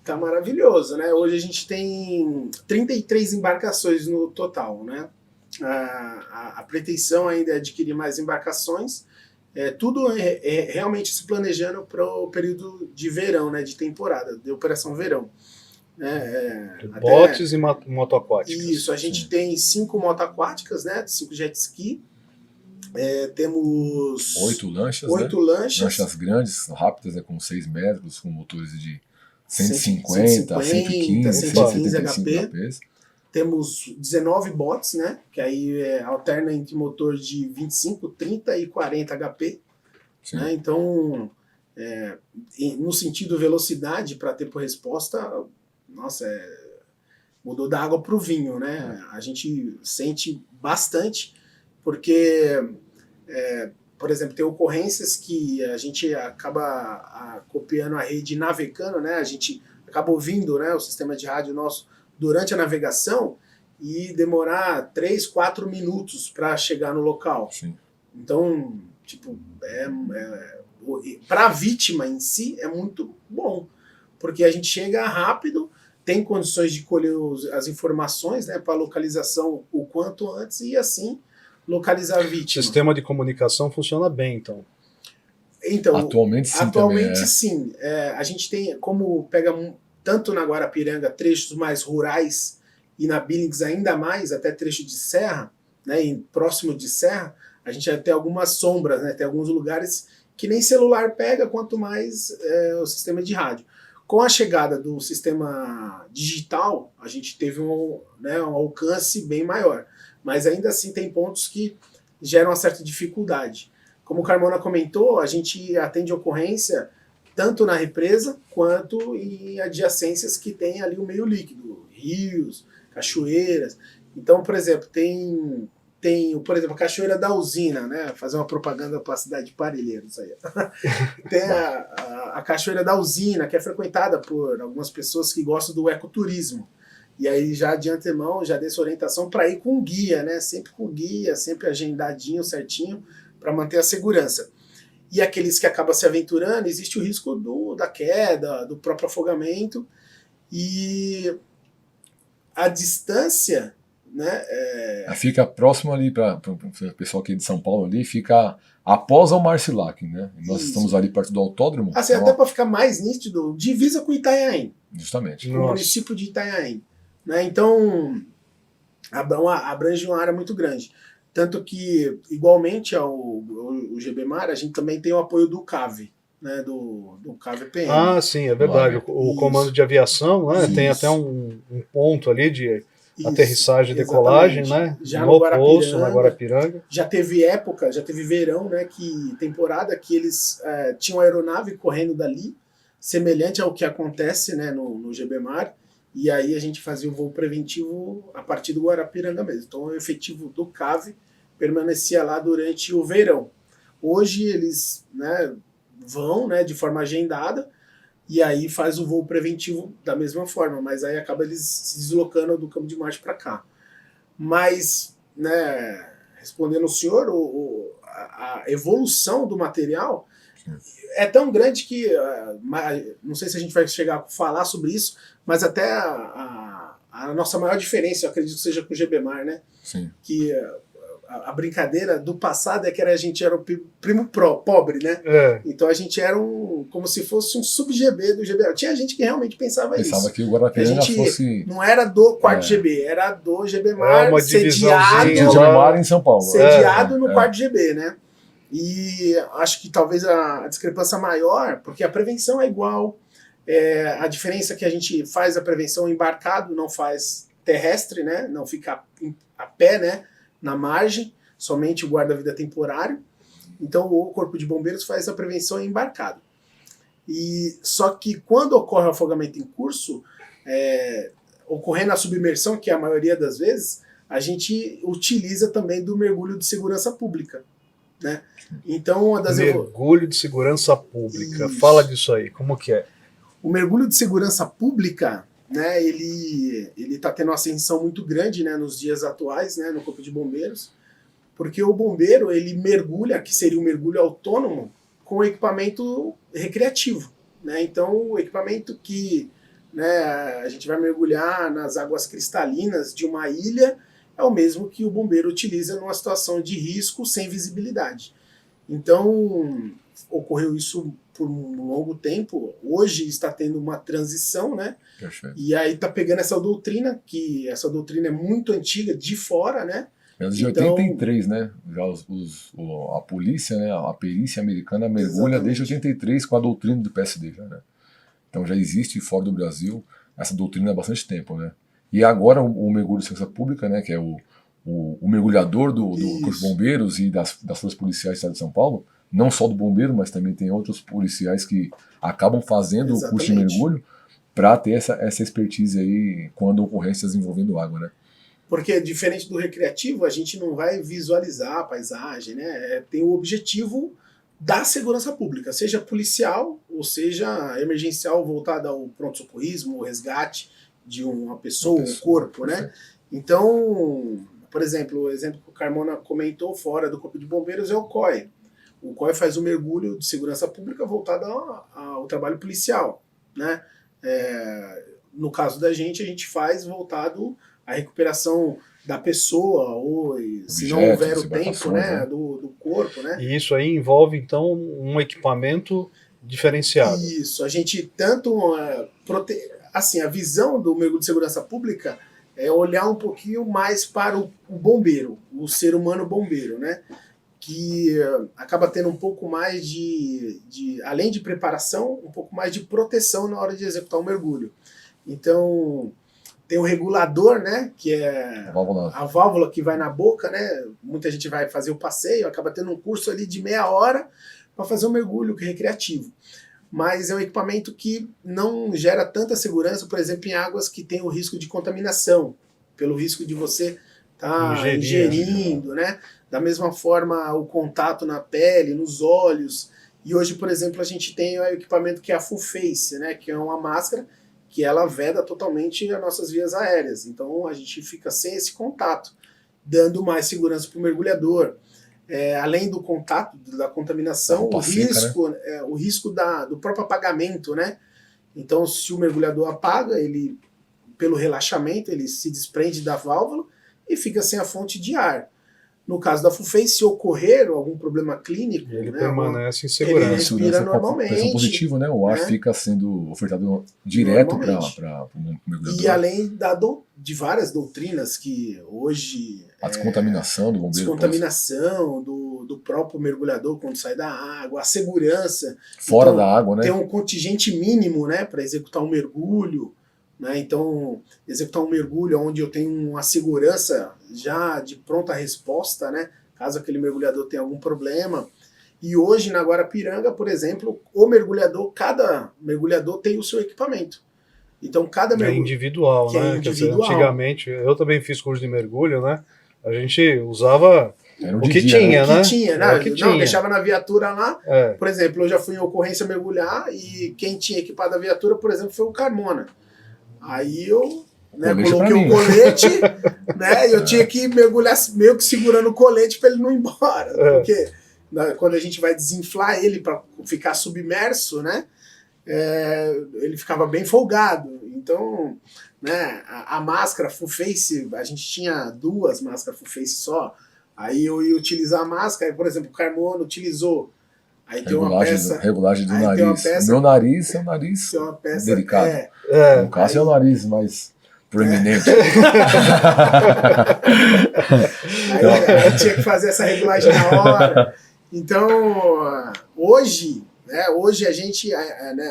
tá maravilhoso, né? Hoje a gente tem 33 embarcações no total, né? A pretensão ainda é adquirir mais embarcações. Tudo realmente se planejando para o período de verão, né? De temporada, de operação verão. Botes e motoaquáticas. Isso, a gente tem 5 motoaquáticas, né? 5 jet ski. Temos 8 lanchas, 8 lanchas. Lanchas grandes, rápidas, com 6 metros, com motores de 150, 115, 175 HP. Temos 19 bots, né? Que aí alterna entre motor de 25, 30 e 40 HP. Né? Então, no sentido velocidade para tempo resposta, nossa, mudou da água para o vinho, né? A gente sente bastante, porque, por exemplo, tem ocorrências que a gente acaba copiando a rede navegando, né? A gente acaba ouvindo, né, o sistema de rádio nosso durante a navegação e demorar 3, 4 minutos para chegar no local. Sim. Então, tipo, para a vítima em si é muito bom, porque a gente chega rápido, tem condições de colher as informações, né, para localização o quanto antes e assim localizar a vítima. O sistema de comunicação funciona bem, então. Então, atualmente sim. Atualmente sim. A gente tem, como pega tanto na Guarapiranga trechos mais rurais e na Billings ainda mais, até trecho de serra, né, próximo de serra, a gente vai ter algumas sombras, né, tem alguns lugares que nem celular pega, quanto mais o sistema de rádio. Com a chegada do sistema digital, a gente teve um alcance bem maior, mas ainda assim tem pontos que geram uma certa dificuldade. Como o Carmona comentou, a gente atende ocorrência tanto na represa quanto em adjacências que tem ali o meio líquido, rios, cachoeiras. Então, por exemplo, tem por exemplo, a Cachoeira da Usina, né? Fazer uma propaganda para a cidade de Parelheiros aí. Tem a Cachoeira da Usina, que é frequentada por algumas pessoas que gostam do ecoturismo. E aí já de antemão, já dei essa orientação para ir com guia, né? Sempre com guia, sempre agendadinho, certinho, para manter a segurança. E aqueles que acabam se aventurando, existe o risco da queda, do próprio afogamento. E a distância, né? Fica próximo ali, para o pessoal aqui de São Paulo, ali, fica após o Marcilac, né? Nós estamos ali perto do autódromo. Assim, até para ficar mais nítido, divisa com Itanhaém. Justamente. O município de Itanhaém. né? Então, abrange uma área muito grande. Tanto que, igualmente ao GBMAR, a gente também tem o apoio do CAV, né? Do CAV-PM. Ah, sim, é verdade. O comando de aviação, né, tem até um ponto ali de aterrissagem e decolagem, né? Já no posto, na Guarapiranga. Já teve época, já teve verão, né? Temporada que eles tinham aeronave correndo dali, semelhante ao que acontece, né, no GBMAR, e aí a gente fazia o voo preventivo a partir do Guarapiranga mesmo. Então o efetivo do CAV permanecia lá durante o verão. Hoje eles, né, vão, né, de forma agendada, e aí faz o voo preventivo da mesma forma, mas aí acaba eles se deslocando do Campo de Marte para cá. Mas, né, respondendo o senhor, a evolução do material é tão grande que, não sei se a gente vai chegar a falar sobre isso, mas até a nossa maior diferença, eu acredito que seja com o GBMAR, né? Sim. Que a brincadeira do passado é que a gente era o primo pobre, né? Então a gente era como se fosse um sub-GB do GBMAR. Tinha gente que realmente pensava isso. Pensava que o Guarapiranga fosse... Não era do quarto GB, era do GBMAR, uma sediado GBMAR em São Paulo. Sediado no quarto GB, né? E acho que talvez a discrepância maior, porque a prevenção é igual, a diferença é que a gente faz a prevenção embarcado, não faz terrestre, né? Não fica a pé, né? Na margem, somente o guarda-vida temporário. Então o Corpo de Bombeiros faz a prevenção embarcado. E só que quando ocorre o afogamento em curso, ocorrendo a submersão, que é a maioria das vezes, a gente utiliza também do mergulho de segurança pública, né? Então mergulho de segurança pública. Isso. Fala disso aí, como que é? O mergulho de segurança pública, né, ele está tendo uma ascensão muito grande, né, nos dias atuais, né, no Corpo de Bombeiros, porque o bombeiro ele mergulha, que seria um mergulho autônomo, com equipamento recreativo, né? Então o equipamento que, né, a gente vai mergulhar nas águas cristalinas de uma ilha é o mesmo que o bombeiro utiliza numa situação de risco sem visibilidade. Então ocorreu isso por um longo tempo. Hoje está tendo uma transição, né? Perfeito. E aí está pegando essa doutrina, que essa doutrina é muito antiga, de fora, né? É de 83, né? Já a polícia, né? A perícia americana mergulha Exatamente. desde 83 com a doutrina do PSD, já, né? Então já existe fora do Brasil essa doutrina há bastante tempo, né? E agora o mergulho de segurança pública, né? Que é o mergulhador do Corpo de Bombeiros e das forças policiais do estado de São Paulo, não só do bombeiro, mas também tem outros policiais que acabam fazendo o curso de mergulho para ter essa expertise aí quando ocorrências envolvendo água, né? Porque, diferente do recreativo, a gente não vai visualizar a paisagem, né? Tem o objetivo da segurança pública, seja policial ou seja emergencial, voltada ao pronto-socorrismo, o resgate de uma pessoa, um corpo, né? Então, por exemplo, o exemplo que o Carmona comentou fora do Corpo de Bombeiros é o COI. O COI faz um mergulho de segurança pública voltado ao trabalho policial, né? No caso da gente, a gente faz voltado à recuperação da pessoa, ou se não houver o tempo, né, do corpo, né? E isso aí envolve, então, um equipamento diferenciado. Isso, a gente tanto... assim, a visão do mergulho de segurança pública é olhar um pouquinho mais para o bombeiro, o ser humano bombeiro, né? Que acaba tendo um pouco mais além de preparação, um pouco mais de proteção na hora de executar o mergulho. Então, tem o regulador, né, que é a válvula que vai na boca, né? Muita gente vai fazer o passeio, acaba tendo um curso ali de meia hora para fazer um mergulho recreativo. Mas é um equipamento que não gera tanta segurança, por exemplo, em águas que tem o risco de contaminação, pelo risco de você estar ingerindo, né? Da mesma forma, o contato na pele, nos olhos. E hoje, por exemplo, a gente tem o equipamento que é a Full Face, né? Que é uma máscara que ela veda totalmente as nossas vias aéreas. Então a gente fica sem esse contato, dando mais segurança para o mergulhador. Além do contato, da contaminação, o risco, né? O risco do próprio apagamento, né? Então, se o mergulhador apaga, ele, pelo relaxamento, ele se desprende da válvula e fica sem a fonte de ar. No caso da FUFEI, se ocorrer algum problema clínico, Ele né, permanece em ele segurança. respira normalmente. Pressão positiva, né? O ar né? fica sendo ofertado direto para Normalmente. o mergulhador. E além de várias doutrinas que hoje... A descontaminação do bombeiro. Descontaminação do próprio mergulhador quando sai da água, a segurança. Fora Então, da água, né? Tem um contingente mínimo, né, para executar um mergulho. Né? Então, executar um mergulho onde eu tenho uma segurança já de pronta resposta, né? Caso aquele mergulhador tenha algum problema. E hoje, na Guarapiranga, por exemplo, cada mergulhador tem o seu equipamento. Então, cada É mergulho... individual, que é né? Quer dizer, individual. antigamente, eu também fiz curso de mergulho, né? A gente usava Era um o que dia, tinha, né? né? Que tinha, né? Era o que Não, tinha. deixava na viatura lá. É. Por exemplo, eu já fui em ocorrência mergulhar e quem tinha equipado a viatura, por exemplo, foi o Carmona. Aí eu Colete coloquei pra o mim. colete, né? E eu tinha que mergulhar meio que segurando o colete para ele não ir embora. Porque quando a gente vai desinflar ele para ficar submerso, né? Ele ficava bem folgado. Então, né? A máscara full face, a gente tinha 2 máscaras full face só. Aí eu ia utilizar a máscara, por exemplo, o Carmona utilizou. Aí tem uma peça. Regulagem do aí tem uma nariz. peça- Meu nariz é um nariz Tem uma peça. delicado. É. No caso é o nariz mais proeminente. Aí tinha que fazer essa regulagem na hora. Então, hoje a gente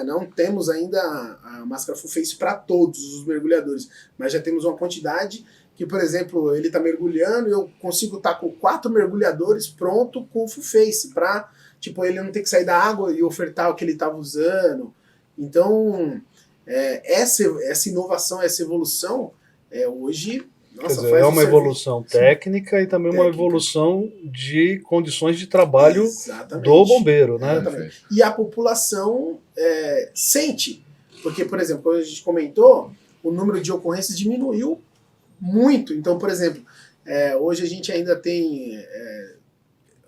não temos ainda a máscara full face para todos os mergulhadores, mas já temos uma quantidade que, por exemplo, ele está mergulhando e eu consigo estar com 4 mergulhadores pronto com full face, para ele não ter que sair da água e ofertar o que ele estava usando. Então, essa inovação, essa evolução, hoje... Quer dizer, é uma evolução técnica e também uma evolução de condições de trabalho Exatamente. do bombeiro, né? Exatamente. E a população sente, porque, por exemplo, como a gente comentou, o número de ocorrências diminuiu muito. Então, por exemplo, hoje a gente ainda tem,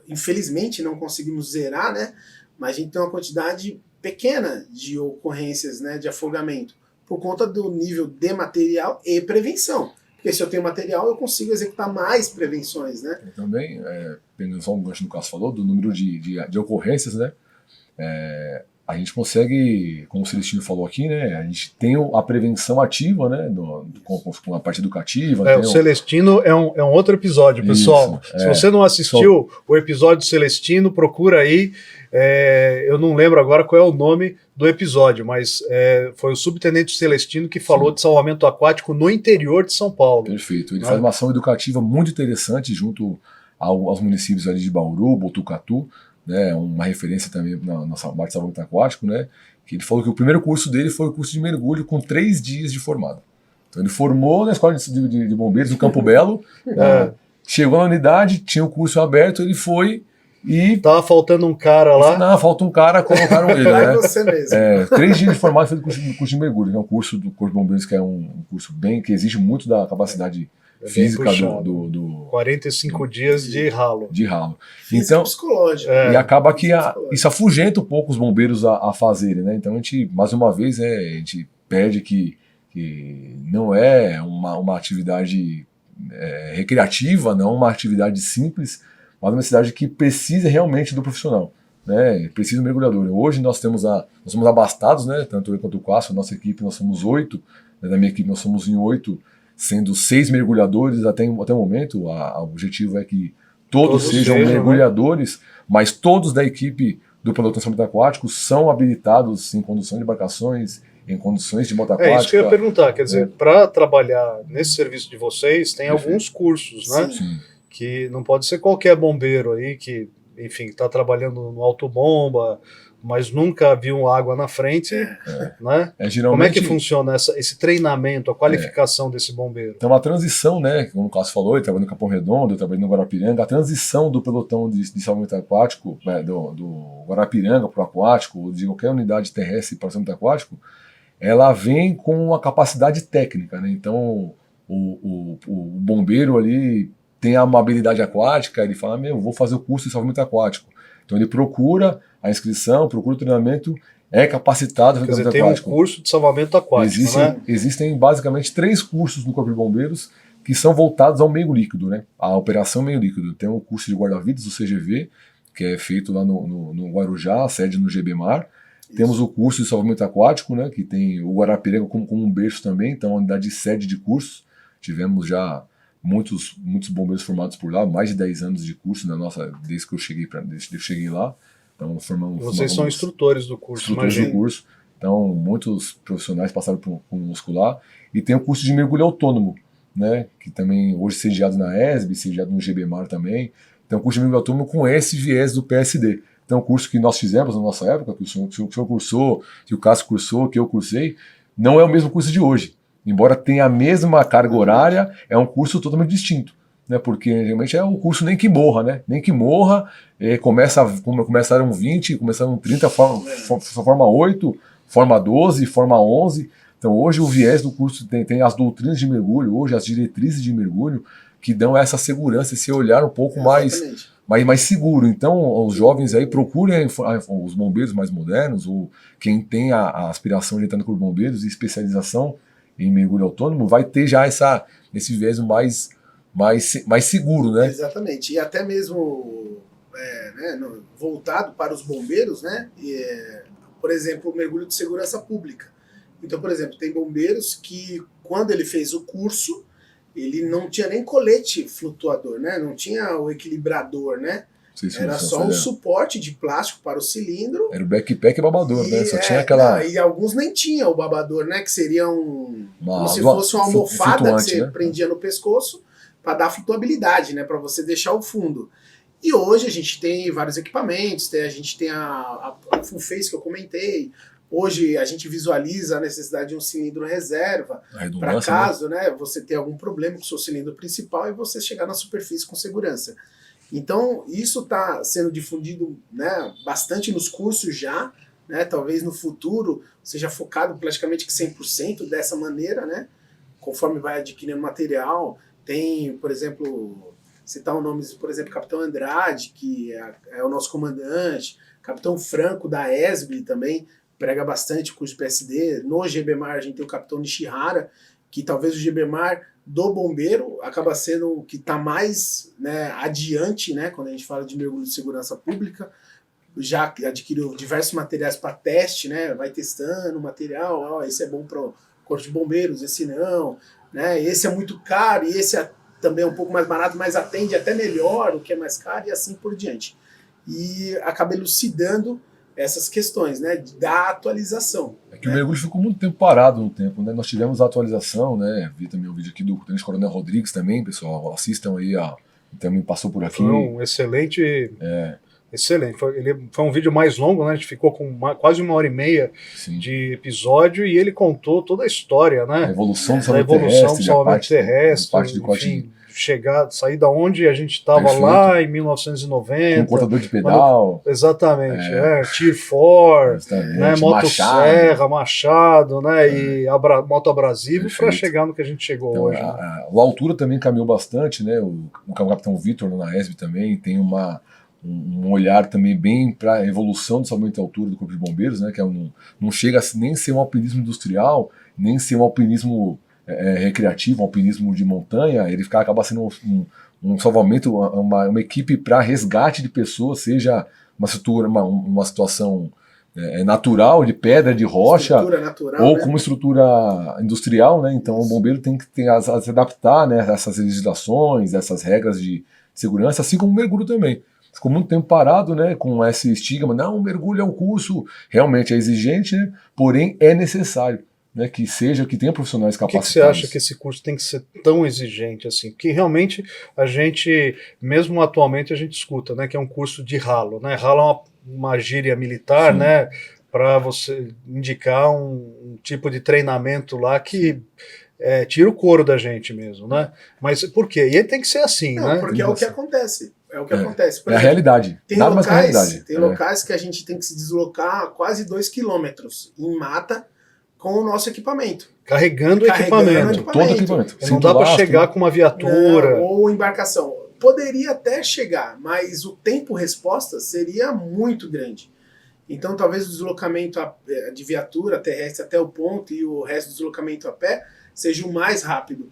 infelizmente não conseguimos zerar, né? Mas a gente tem uma quantidade pequena de ocorrências, né, de afogamento, por conta do nível de material e prevenção. Porque se eu tenho material, eu consigo executar mais prevenções, né? Também, pegando só um gancho do Cássio falou, do número de ocorrências, né? A gente consegue, como o Celestino falou aqui, né? A gente tem a prevenção ativa, né? Com a parte educativa. O Celestino é um outro episódio, pessoal. Isso, se você não assistiu o episódio do Celestino, procura aí. Eu não lembro agora qual é o nome do episódio, mas foi o subtenente Celestino que falou de salvamento aquático no interior de São Paulo. Perfeito. Ele faz uma ação educativa muito interessante junto aos municípios ali de Bauru, Botucatu, né, uma referência também na nossa parte de salvamento aquático, né, que ele falou que o primeiro curso dele foi o curso de mergulho com 3 dias de formado. Então ele formou na escola de bombeiros do Campo Belo, chegou na unidade, tinha o curso aberto, ele foi e... Tava faltando um cara lá. Não, falta um cara, colocaram ele, né? Você mesmo. 3 dias de formado foi do curso de mergulho, que é um curso do Corpo de Bombeiros que é um curso que exige muito da capacidade física do 45 dias de ralo. Físico, então, psicológico. E acaba que isso afugenta um pouco os bombeiros a fazerem, né? Então a gente, mais uma vez, a gente pede que não é uma atividade recreativa, não uma atividade simples, mas uma atividade que precisa realmente do profissional, né? Precisa do mergulhador. Hoje nós somos abastados, né? Tanto eu quanto o Cássio, nossa equipe, nós somos 8, né? Da minha equipe nós somos em 8, sendo 6 mergulhadores até o momento. O objetivo é que todos sejam mergulhadores, né? Mas todos da equipe do pelotão de salvamento aquático são habilitados em condução de embarcações, em condições de moto aquática. Isso que eu ia perguntar, quer dizer, para trabalhar nesse serviço de vocês, tem alguns cursos, né? Sim. Que não pode ser qualquer bombeiro aí que, enfim, está trabalhando no autobomba, mas nunca viu água na frente, né? Geralmente, como é que funciona esse treinamento, a qualificação desse bombeiro? Então a transição, né, como o Cássio falou, ele trabalha no Capão Redondo, eu trabalho no Guarapiranga, a transição do pelotão de salvamento aquático, do Guarapiranga para o aquático, ou de qualquer unidade terrestre para o salvamento aquático, ela vem com a capacidade técnica, né? Então o bombeiro ali tem uma habilidade aquática, ele fala, vou fazer o curso de salvamento aquático. Então ele procura a inscrição, procura o treinamento, é capacitado. Quer dizer, tem um curso de salvamento aquático, Existem basicamente 3 cursos no Corpo de Bombeiros que são voltados ao meio líquido, né? A operação meio líquido. Tem o curso de guarda-vidas, o CGV, que é feito lá no Guarujá, a sede no GBMAR. Temos o curso de salvamento aquático, né, que tem o Guarapiranga como um berço também, então é uma unidade de sede de cursos. Tivemos já muitos bombeiros formados por lá, mais de 10 anos de curso desde que eu cheguei lá. Então Vocês são instrutores do curso, do curso. Então muitos profissionais passaram conosco lá. E tem o curso de mergulho autônomo, né, que também hoje sediado na ESB, sediado no GBMAR também. Então o curso de mergulho autônomo com esse viés do PSD. Então, o curso que nós fizemos na nossa época, que o senhor cursou, que o Cássio cursou, que eu cursei, não é o mesmo curso de hoje. Embora tenha a mesma carga horária, é um curso totalmente distinto. Né? Porque realmente é um curso nem que morra, né? Nem que morra, começaram 20, começaram 30, forma 8, forma 12, forma 11. Então, hoje o viés do curso tem as doutrinas de mergulho, hoje as diretrizes de mergulho, que dão essa segurança, esse olhar um pouco mais seguro. Então, os jovens aí procurem os bombeiros mais modernos, ou quem tem a aspiração de entrar no Corpo de Bombeiros e especialização em mergulho autônomo, vai ter já esse viés mais seguro, né? Exatamente. E até mesmo voltado para os bombeiros, né? Por exemplo, o mergulho de segurança pública. Então, por exemplo, tem bombeiros que, quando ele fez o curso, ele não tinha nem colete flutuador, né? Não tinha o equilibrador, né? Era só um suporte de plástico para o cilindro. Era o backpack e babador, né? Só tinha aquela... E alguns nem tinham o babador, né? Que seria como se fosse uma almofada que você prendia no pescoço para dar flutuabilidade, né? Para você deixar o fundo. E hoje a gente tem vários equipamentos, a gente tem a full face que eu comentei. Hoje a gente visualiza a necessidade de um cilindro reserva para caso, né, você ter algum problema com o seu cilindro principal e você chegar na superfície com segurança. Então isso está sendo difundido, né, bastante nos cursos já, né, talvez no futuro seja focado praticamente que 100% dessa maneira, né, conforme vai adquirindo material. Tem, por exemplo, citar o nome, por exemplo, Capitão Andrade, que é o nosso comandante, Capitão Franco da ESB também, prega bastante o curso de PSD. No GBMAR a gente tem o Capitão Nishihara, que talvez o GBMAR do bombeiro acaba sendo o que está mais, né, adiante, né, quando a gente fala de mergulho de segurança pública. Já adquiriu diversos materiais para teste, né, vai testando o material, esse é bom para o corpo de bombeiros, esse não, né, esse é muito caro e esse também é um pouco mais barato, mas atende até melhor o que é mais caro e assim por diante. E acaba elucidando essas questões, né, da atualização. É que o mergulho ficou muito tempo parado no tempo, né? Nós tivemos a atualização, né? Vi também o vídeo aqui do Tenente Coronel Rodrigues também, pessoal, assistam aí, também passou por aqui. Foi um excelente... Excelente. Ele foi um vídeo mais longo, né? A gente ficou com quase 1h30 de episódio e ele contou toda a história, né? A evolução do salvamento terrestre, parte de enfim, sair da onde a gente estava lá em 1990. Com cortador de pedal. Exatamente. Tier 4, né, motosserra, machado, né, e moto abrasivo para chegar no que a gente chegou então, hoje. A altura também caminhou bastante, né? O Capitão Vitor na ESB também tem um olhar também bem para a evolução do salvamento de altura do Corpo de Bombeiros, né? Que não chega nem a ser um alpinismo industrial, nem ser um alpinismo recreativo, um alpinismo de montanha. Ele acaba sendo um salvamento, uma equipe para resgate de pessoas, seja uma situação natural, de pedra, de rocha, natural, ou né? com uma estrutura industrial, né? Então o bombeiro tem que se adaptar, né, a essas legislações, essas regras de segurança, assim como o mergulho também. Ficou muito tempo parado, né, com esse estigma, não, o mergulho é um curso, realmente é exigente, né, porém é necessário, né, que tenha profissionais capacitados. Por que você acha que esse curso tem que ser tão exigente assim? Porque realmente a gente, mesmo atualmente, a gente escuta, né, que é um curso de ralo, né? Ralo é uma gíria militar, né, para você indicar um tipo de treinamento lá que tira o couro da gente mesmo, né? Mas por quê? E ele tem que ser assim, não, né? Porque é o que acontece. É o que acontece. Por exemplo, a realidade. Tem locais que a gente tem que se deslocar quase 2 quilômetros em mata com o nosso equipamento. Carregando o equipamento. Todo equipamento. Não dá para chegar com uma viatura. Ou embarcação. Poderia até chegar, mas o tempo-resposta seria muito grande. Então talvez o deslocamento de viatura terrestre até o ponto e o resto do deslocamento a pé seja o mais rápido.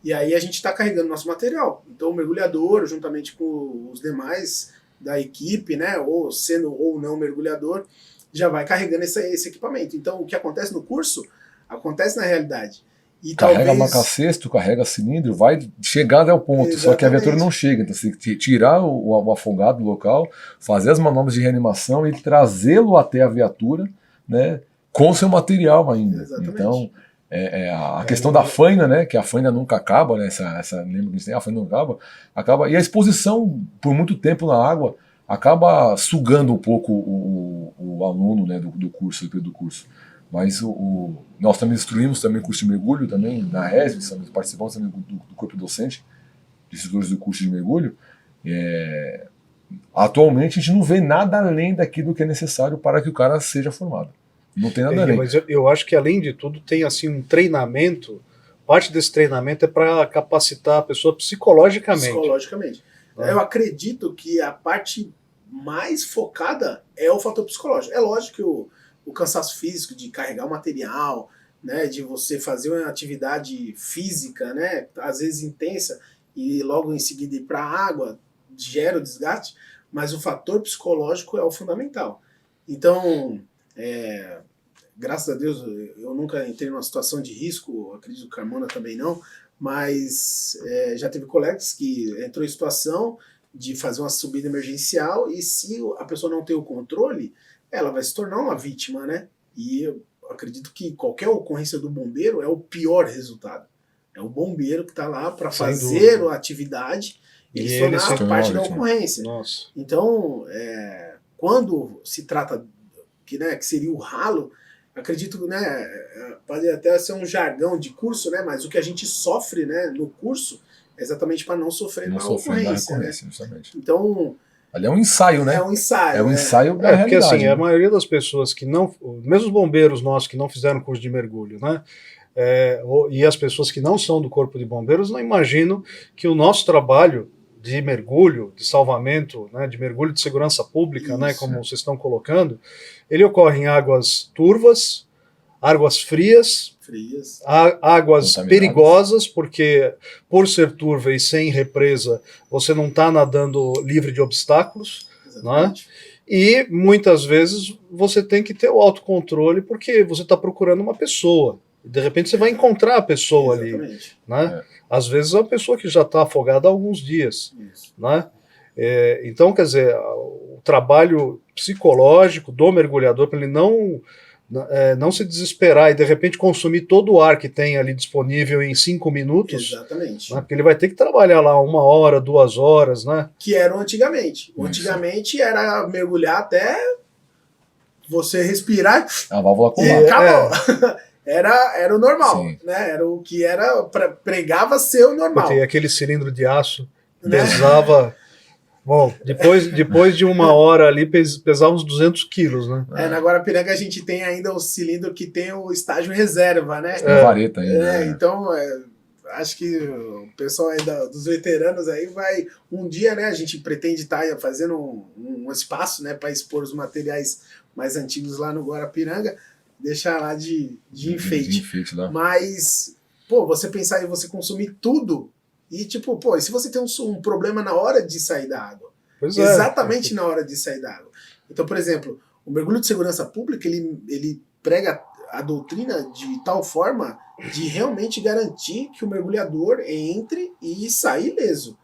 E aí a gente está carregando nosso material. Então o mergulhador, juntamente com os demais da equipe, né, ou sendo ou não mergulhador, já vai carregando esse equipamento. Então o que acontece no curso, acontece na realidade. E carrega talvez... marca-cesto, carrega cilindro, vai chegar até o ponto. Exatamente. Só que a viatura não chega. Então você tem que tirar o afogado do local, fazer as manobras de reanimação e trazê-lo até a viatura, né, com seu material ainda. Exatamente. Então, a questão da faina, né, que a faina nunca acaba, né, lembra que a gente tem, a faina não acaba, e a exposição por muito tempo na água acaba sugando um pouco o aluno, né, do curso, do curso. Mas nós também instruímos também curso de mergulho também na ESB, participamos também do corpo docente de instrutores do curso de mergulho. Atualmente a gente não vê nada além daquilo que é necessário para que o cara seja formado. Não tem nada além. Mas eu acho que além de tudo tem assim um treinamento. Parte desse treinamento é para capacitar a pessoa psicologicamente. Psicologicamente. Eu acredito que a parte mais focada é o fator psicológico. É lógico que o cansaço físico de carregar o material, né, de você fazer uma atividade física, né, às vezes intensa, e logo em seguida ir para a água, gera o desgaste, mas o fator psicológico é o fundamental. Então, graças a Deus, eu nunca entrei numa situação de risco, acredito que o Carmona também não, mas já teve colegas que entrou em situação de fazer uma subida emergencial e se a pessoa não tem o controle, ela vai se tornar uma vítima, né? E eu acredito que qualquer ocorrência do bombeiro é o pior resultado. É o bombeiro que está lá para fazer a atividade e se tornar parte da ocorrência. Nossa. Então, quando se trata que seria o ralo, acredito, né, pode até ser um jargão de curso, né, mas o que a gente sofre, né, no curso é exatamente para não sofrer na ocorrência, né? Justamente. Então, ali é um ensaio, né? É um ensaio. É um ensaio da realidade. Porque assim, né? a maioria das pessoas que não, mesmo os bombeiros nossos que não fizeram curso de mergulho, né? E as pessoas que não são do corpo de bombeiros não imaginam que o nosso trabalho de mergulho, de salvamento, né, de mergulho de segurança pública, né, como vocês estão colocando, ele ocorre em águas turvas, águas frias, águas perigosas, porque por ser turva e sem represa, você não está nadando livre de obstáculos, né? E muitas vezes você tem que ter o autocontrole porque você está procurando uma pessoa. De repente você vai encontrar a pessoa ali, né? Às vezes é uma pessoa que já está afogada há alguns dias, né? Então, quer dizer, o trabalho psicológico do mergulhador para ele não se desesperar e de repente consumir todo o ar que tem ali disponível em 5 minutos. Exatamente. Né? Porque ele vai ter que trabalhar lá 1 hora, 2 horas, né? Que era antigamente. Antigamente era mergulhar até você respirar. A válvula e acabou. Era o normal, né? Era o que pregava ser o normal. Porque aquele cilindro de aço pesava. Bom, depois de 1 hora ali, pesava uns 200 quilos, né? Na Guarapiranga a gente tem ainda o cilindro que tem o estágio reserva, né? Vareta ainda. Então, acho que o pessoal aí dos veteranos aí vai... Um dia, né, a gente pretende estar fazendo um espaço, né, para expor os materiais mais antigos lá no Guarapiranga, deixar lá de enfeite. Lá. Mas, você pensar em você consumir tudo... E tipo, e se você tem um problema na hora de sair da água? Exatamente na hora de sair da água. Então, por exemplo, o mergulho de segurança pública, ele prega a doutrina de tal forma de realmente garantir que o mergulhador entre e saia ileso.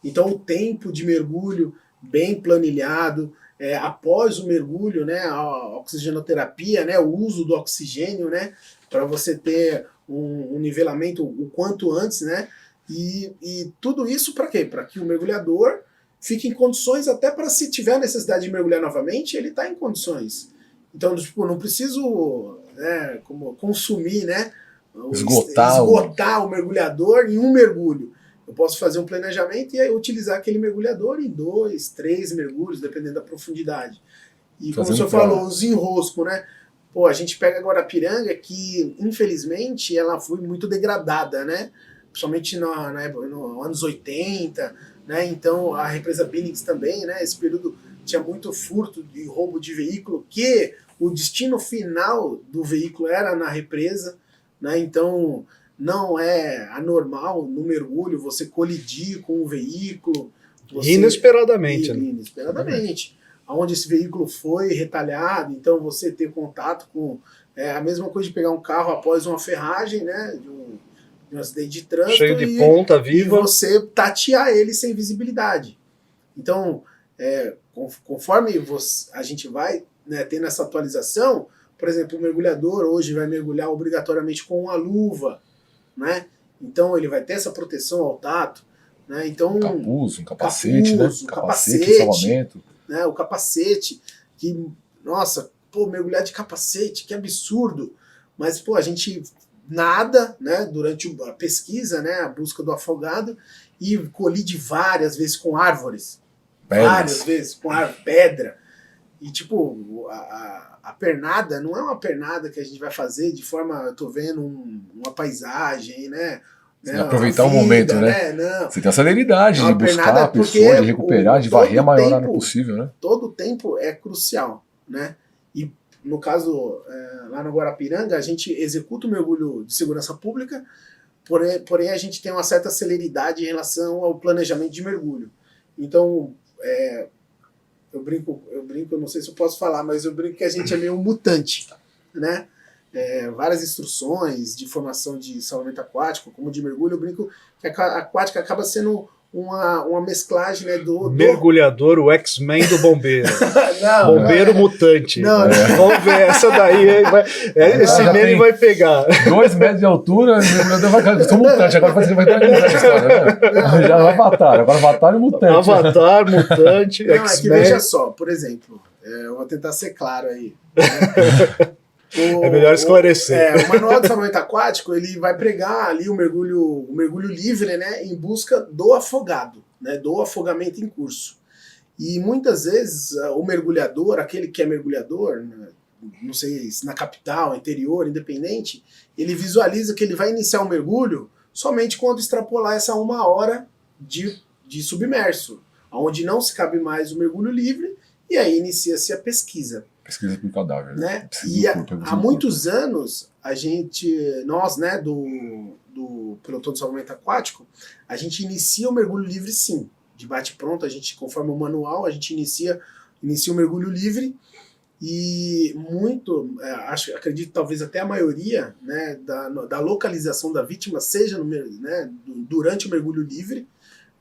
Então, o tempo de mergulho bem planilhado, após o mergulho, né, a oxigenoterapia, né, o uso do oxigênio, né, para você ter um nivelamento o quanto antes, né, e tudo isso para quê? Para que o mergulhador fique em condições, até para se tiver necessidade de mergulhar novamente, ele está em condições. Então, tipo, não preciso consumir, né, esgotar o mergulhador em um mergulho. Eu posso fazer um planejamento e aí utilizar aquele mergulhador em 2, 3 mergulhos, dependendo da profundidade. E como o senhor falou, os enroscos, né? A gente pega agora a Guarapiranga, que infelizmente ela foi muito degradada, né? Principalmente nos anos 80, né? Então a represa Billings também, né? Esse período tinha muito furto e roubo de veículo, que o destino final do veículo era na represa, né? Então não é anormal no mergulho você colidir com um veículo. Inesperadamente. Né? Inesperadamente. Onde esse veículo foi retalhado, então você ter contato com... a mesma coisa de pegar um carro após uma ferragem, né, de um acidente de trânsito. Cheio de ponta viva. E você tatear ele sem visibilidade. Então, conforme a gente vai, né, tendo essa atualização, por exemplo, o mergulhador hoje vai mergulhar obrigatoriamente com uma luva, né? Então ele vai ter essa proteção ao tato, né? Então, um capacete, né? Salvamento. Né? O capacete, que, nossa, pô, mergulhar de capacete, que absurdo. Mas, pô, a gente nada, né, durante a pesquisa, né, a busca do afogado, e colide várias vezes com árvores. Pedras. Várias vezes com pedra. E, tipo, a pernada não é uma pernada que a gente vai fazer de forma, eu tô vendo uma paisagem, né? Aproveitar o momento, né? Não. Você tem a celeridade de buscar a pessoa, de recuperar, de varrer a maior área possível, né? Todo o tempo é crucial, né? E no caso, lá no Guarapiranga, a gente executa o mergulho de segurança pública, porém a gente tem uma certa celeridade em relação ao planejamento de mergulho. Então, eu brinco, eu não sei se eu posso falar, mas eu brinco que a gente é meio mutante, né? Várias instruções de formação de salvamento aquático, como de mergulho, eu brinco que a aquática acaba sendo uma mesclagem, né, do... Mergulhador, o X-Men do bombeiro. Não, bombeiro mutante. Não. Vamos ver, essa daí, esse meme vai pegar. 2 metros de altura, o mergulhador vai... Eu sou mutante, agora vai ter essa história, né? Já é Avatar, agora Avatar e mutante. Avatar, mutante, X-Men. Não, é que veja só, por exemplo, eu vou tentar ser claro aí. Né? É melhor esclarecer. O manual de salvamento aquático, ele vai pregar ali o mergulho livre, né, em busca do afogado, né, do afogamento em curso. E muitas vezes o mergulhador, aquele que é mergulhador, né, não sei se na capital, interior, independente, ele visualiza que ele vai iniciar o mergulho somente quando extrapolar essa 1 hora de submerso, onde não se cabe mais o mergulho livre, e aí inicia-se a pesquisa. Pesquisa por cadáver, né? E há muitos anos, nós, né, do pelotão de salvamento aquático, a gente inicia o mergulho livre, sim. De bate-pronto, conforme o manual, a gente inicia o mergulho livre, e acredito talvez até a maioria, né, da localização da vítima seja né, durante o mergulho livre,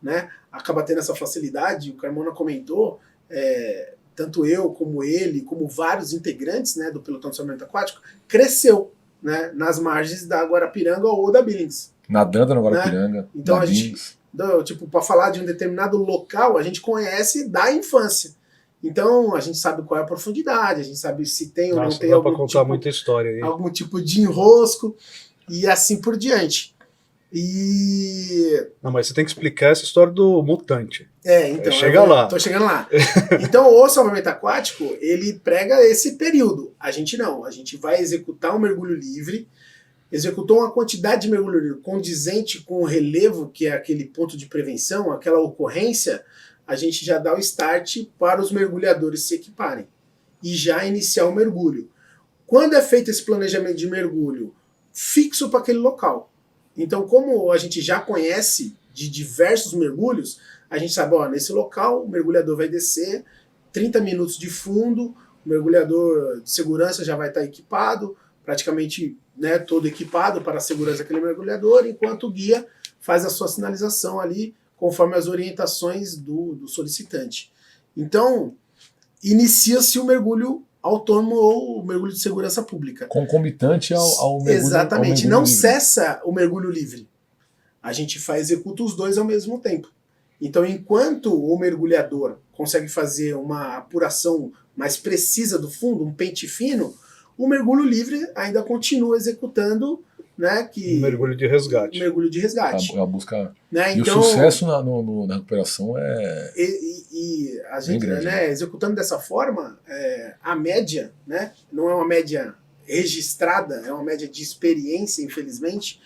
né? Acaba tendo essa facilidade. O Carmona comentou, tanto eu, como ele, como vários integrantes, né, do pelotão de salvamento aquático, cresceu, né, nas margens da Guarapiranga ou da Billings. Nadando na Guarapiranga. Né? Então a gente, tipo, para falar de um determinado local, a gente conhece da infância. Então a gente sabe qual é a profundidade, a gente sabe se tem ou não tem algum pra contar muita história aí. Algum tipo de enrosco e assim por diante. Não, mas você tem que explicar essa história do mutante. Então. Tô chegando lá. Então, o salvamento aquático, ele prega esse período. A gente não. A gente vai executar um mergulho livre, executou uma quantidade de mergulho livre condizente com o relevo, que é aquele ponto de prevenção, aquela ocorrência, a gente já dá o start para os mergulhadores se equiparem e já iniciar o mergulho. Quando é feito esse planejamento de mergulho fixo para aquele local, então, como a gente já conhece de diversos mergulhos, a gente sabe, nesse local o mergulhador vai descer, 30 minutos de fundo, o mergulhador de segurança já vai estar equipado, praticamente, né, todo equipado para a segurança daquele mergulhador, enquanto o guia faz a sua sinalização ali, conforme as orientações do solicitante. Então, inicia-se o mergulho autônomo ou o mergulho de segurança pública. Concomitante ao mergulho. Exatamente. Ao mergulho não livre. Cessa o mergulho livre. A gente executa os dois ao mesmo tempo. Então, enquanto o mergulhador consegue fazer uma apuração mais precisa do fundo, um pente fino, o mergulho livre ainda continua executando, né, um mergulho de resgate. mergulho de resgate. A busca. Né? E então, o sucesso na recuperação E a gente, né, executando dessa forma, a média, né, não é uma média registrada, é uma média de experiência, infelizmente.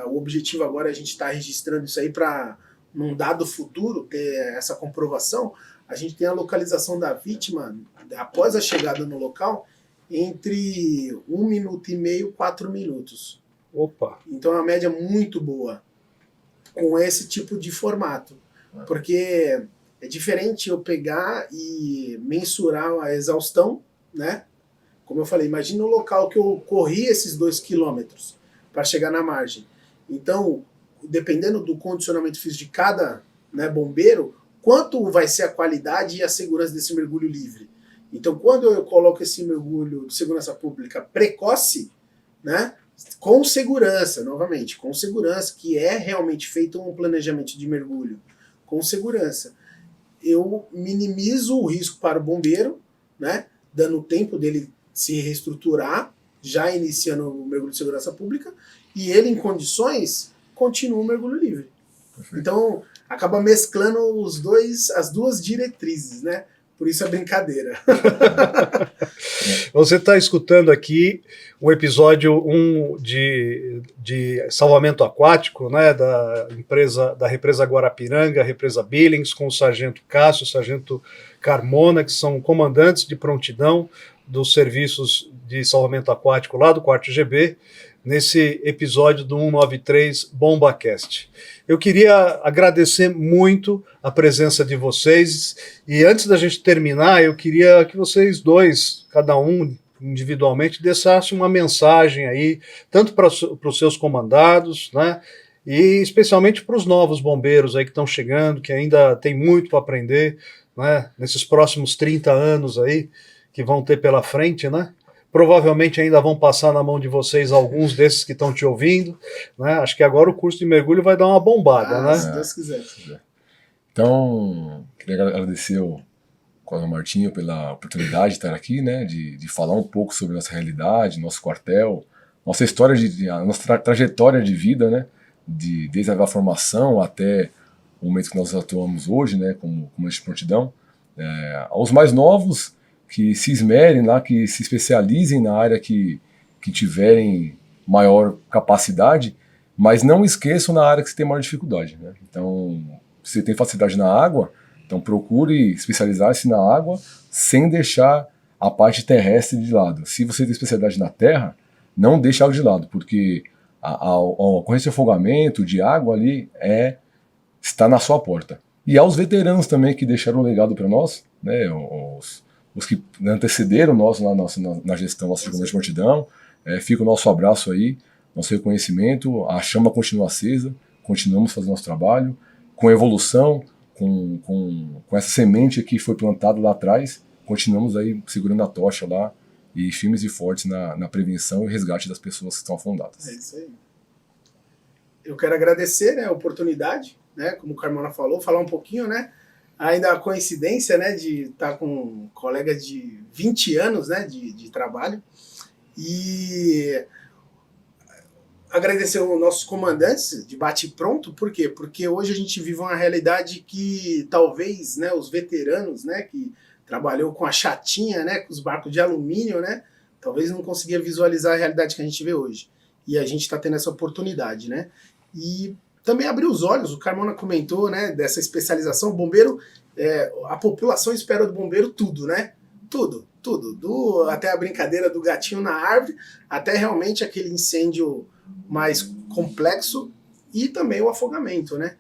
O objetivo agora é a gente estar registrando isso aí para, num dado futuro, ter essa comprovação. A gente tem a localização da vítima, após a chegada no local, entre 1 minuto e meio, 4 minutos. Opa! Então é uma média muito boa com esse tipo de formato. Porque é diferente eu pegar e mensurar a exaustão, né? Como eu falei, imagina o local que eu corri esses 2 quilômetros para chegar na margem. Então, dependendo do condicionamento físico de cada, né, bombeiro, quanto vai ser a qualidade e a segurança desse mergulho livre. Então, quando eu coloco esse mergulho de segurança pública precoce, né, com segurança, novamente, com segurança, que é realmente feito um planejamento de mergulho com segurança, eu minimizo o risco para o bombeiro, né, dando tempo dele se reestruturar, já iniciando o mergulho de segurança pública, e ele, em condições, continua o mergulho livre. Perfeito. Então, acaba mesclando as duas diretrizes, né? Por isso a brincadeira. Você está escutando aqui o episódio 1 de salvamento aquático, né, da represa Guarapiranga, represa Billings, com o sargento Cássio, o sargento Carmona, que são comandantes de prontidão dos serviços de salvamento aquático lá do 4º GB, nesse episódio do 193 BombaCast. Eu queria agradecer muito a presença de vocês, e antes da gente terminar, eu queria que vocês dois, cada um individualmente, deixassem uma mensagem aí, tanto para os seus comandados, né, e especialmente para os novos bombeiros aí que estão chegando, que ainda tem muito para aprender, né, nesses próximos 30 anos aí, que vão ter pela frente, né? Provavelmente ainda vão passar na mão de vocês alguns desses que estão te ouvindo, né? Acho que agora o curso de mergulho vai dar uma bombada, né? Se Deus quiser. Então, queria agradecer ao Coronel Martinho pela oportunidade de estar aqui, né? De falar um pouco sobre nossa realidade, nosso quartel, nossa história, a nossa trajetória de vida, né? Desde a formação até o momento que nós atuamos hoje, né? Como de prontidão. Aos mais novos, que se esmerem lá, que se especializem na área que tiverem maior capacidade, mas não esqueçam na área que você tem maior dificuldade, né? Então, se você tem facilidade na água, então procure especializar-se na água sem deixar a parte terrestre de lado. Se você tem especialidade na terra, não deixe algo de lado, porque a ocorrência de afogamento, de água ali, está na sua porta. E aos veteranos também que deixaram um legado para nós, né, os que antecederam nós na gestão nossa de comando de prontidão, fica o nosso abraço aí, nosso reconhecimento, a chama continua acesa, continuamos fazendo nosso trabalho, com evolução, com essa semente que foi plantada lá atrás, continuamos aí segurando a tocha lá, e firmes e fortes na prevenção e resgate das pessoas que estão afundadas. É isso aí. Eu quero agradecer, né, a oportunidade, né, como o Carmona falou, falar um pouquinho, né, ainda a coincidência, né, de estar com um colega de 20 anos, né, de trabalho, e agradecer aos nossos comandantes de bate-pronto. Por quê? Porque hoje a gente vive uma realidade que talvez, né, os veteranos, né, que trabalhou com a chatinha, né, com os barcos de alumínio, né, talvez não conseguia visualizar a realidade que a gente vê hoje. E a gente está tendo essa oportunidade, né? E também abrir os olhos, o Carmona comentou, né, dessa especialização. O bombeiro, a população espera do bombeiro tudo, né? Tudo. Até a brincadeira do gatinho na árvore, até realmente aquele incêndio mais complexo e também o afogamento, né?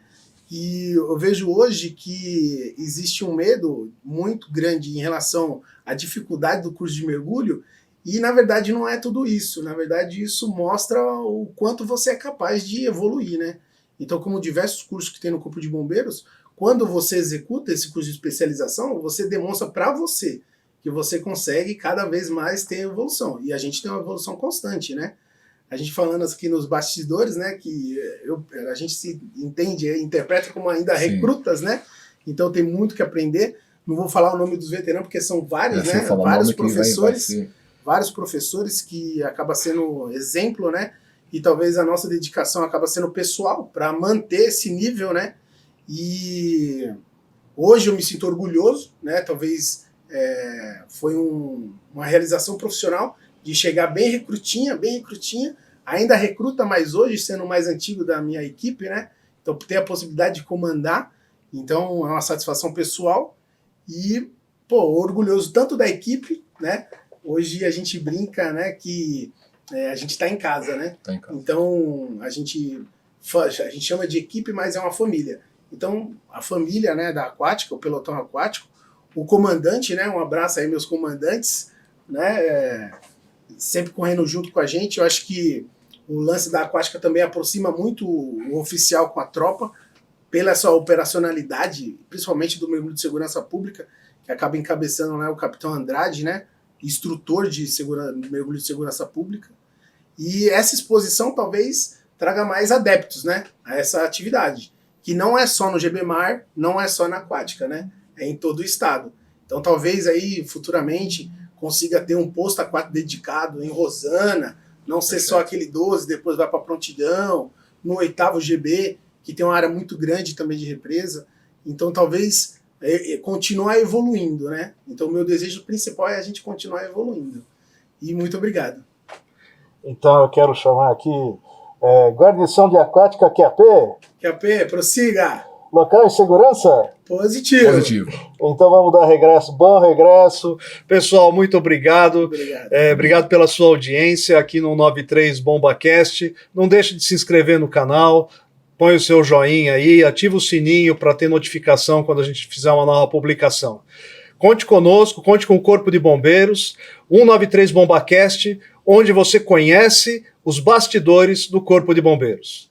E eu vejo hoje que existe um medo muito grande em relação à dificuldade do curso de mergulho, e na verdade não é tudo isso. Na verdade isso mostra o quanto você é capaz de evoluir, né? Então, como diversos cursos que tem no Corpo de Bombeiros, quando você executa esse curso de especialização, você demonstra para você que você consegue cada vez mais ter evolução. E a gente tem uma evolução constante, né? A gente falando aqui nos bastidores, né, que a gente se entende, interpreta como ainda recrutas, né? Então tem muito que aprender. Não vou falar o nome dos veteranos, porque são vários, né? Vários professores, vários professores que acaba sendo exemplo, né? E talvez a nossa dedicação acaba sendo pessoal para manter esse nível, né? E hoje eu me sinto orgulhoso, né? Talvez foi uma realização profissional de chegar bem recrutinha, ainda recruta, mas hoje sendo o mais antigo da minha equipe, né? Então ter a possibilidade de comandar, então é uma satisfação pessoal e, pô, orgulhoso tanto da equipe, né? Hoje a gente brinca, né, que a gente está em casa, né? Tá em casa. Então, a gente chama de equipe, mas é uma família. Então, a família, né, da Aquática, o pelotão aquático, o comandante, né, um abraço aí meus comandantes, né, sempre correndo junto com a gente. Eu acho que o lance da Aquática também aproxima muito o oficial com a tropa, pela sua operacionalidade, principalmente do mergulho de segurança pública, que acaba encabeçando, né, o capitão Andrade, né, instrutor de mergulho de segurança pública. E essa exposição talvez traga mais adeptos, né, a essa atividade, que não é só no GBMAR, não é só na Aquática, né, é em todo o estado. Então talvez aí futuramente consiga ter um posto aquático dedicado em Rosana, não ser só aquele 12, depois vai para Prontidão, no 8º GB, que tem uma área muito grande também de represa. Então talvez continuar evoluindo, né? Então o meu desejo principal é a gente continuar evoluindo. E muito obrigado. Então eu quero chamar aqui guarnição de Aquática QAP. QAP, prossiga. Local em segurança? Positivo. Positivo. Então vamos dar regresso, bom regresso. Pessoal, muito obrigado. Obrigado. Obrigado pela sua audiência aqui no 93 BombaCast. Não deixe de se inscrever no canal, põe o seu joinha aí, ativa o sininho para ter notificação quando a gente fizer uma nova publicação. Conte conosco, conte com o Corpo de Bombeiros, 193 BombaCast, onde você conhece os bastidores do Corpo de Bombeiros.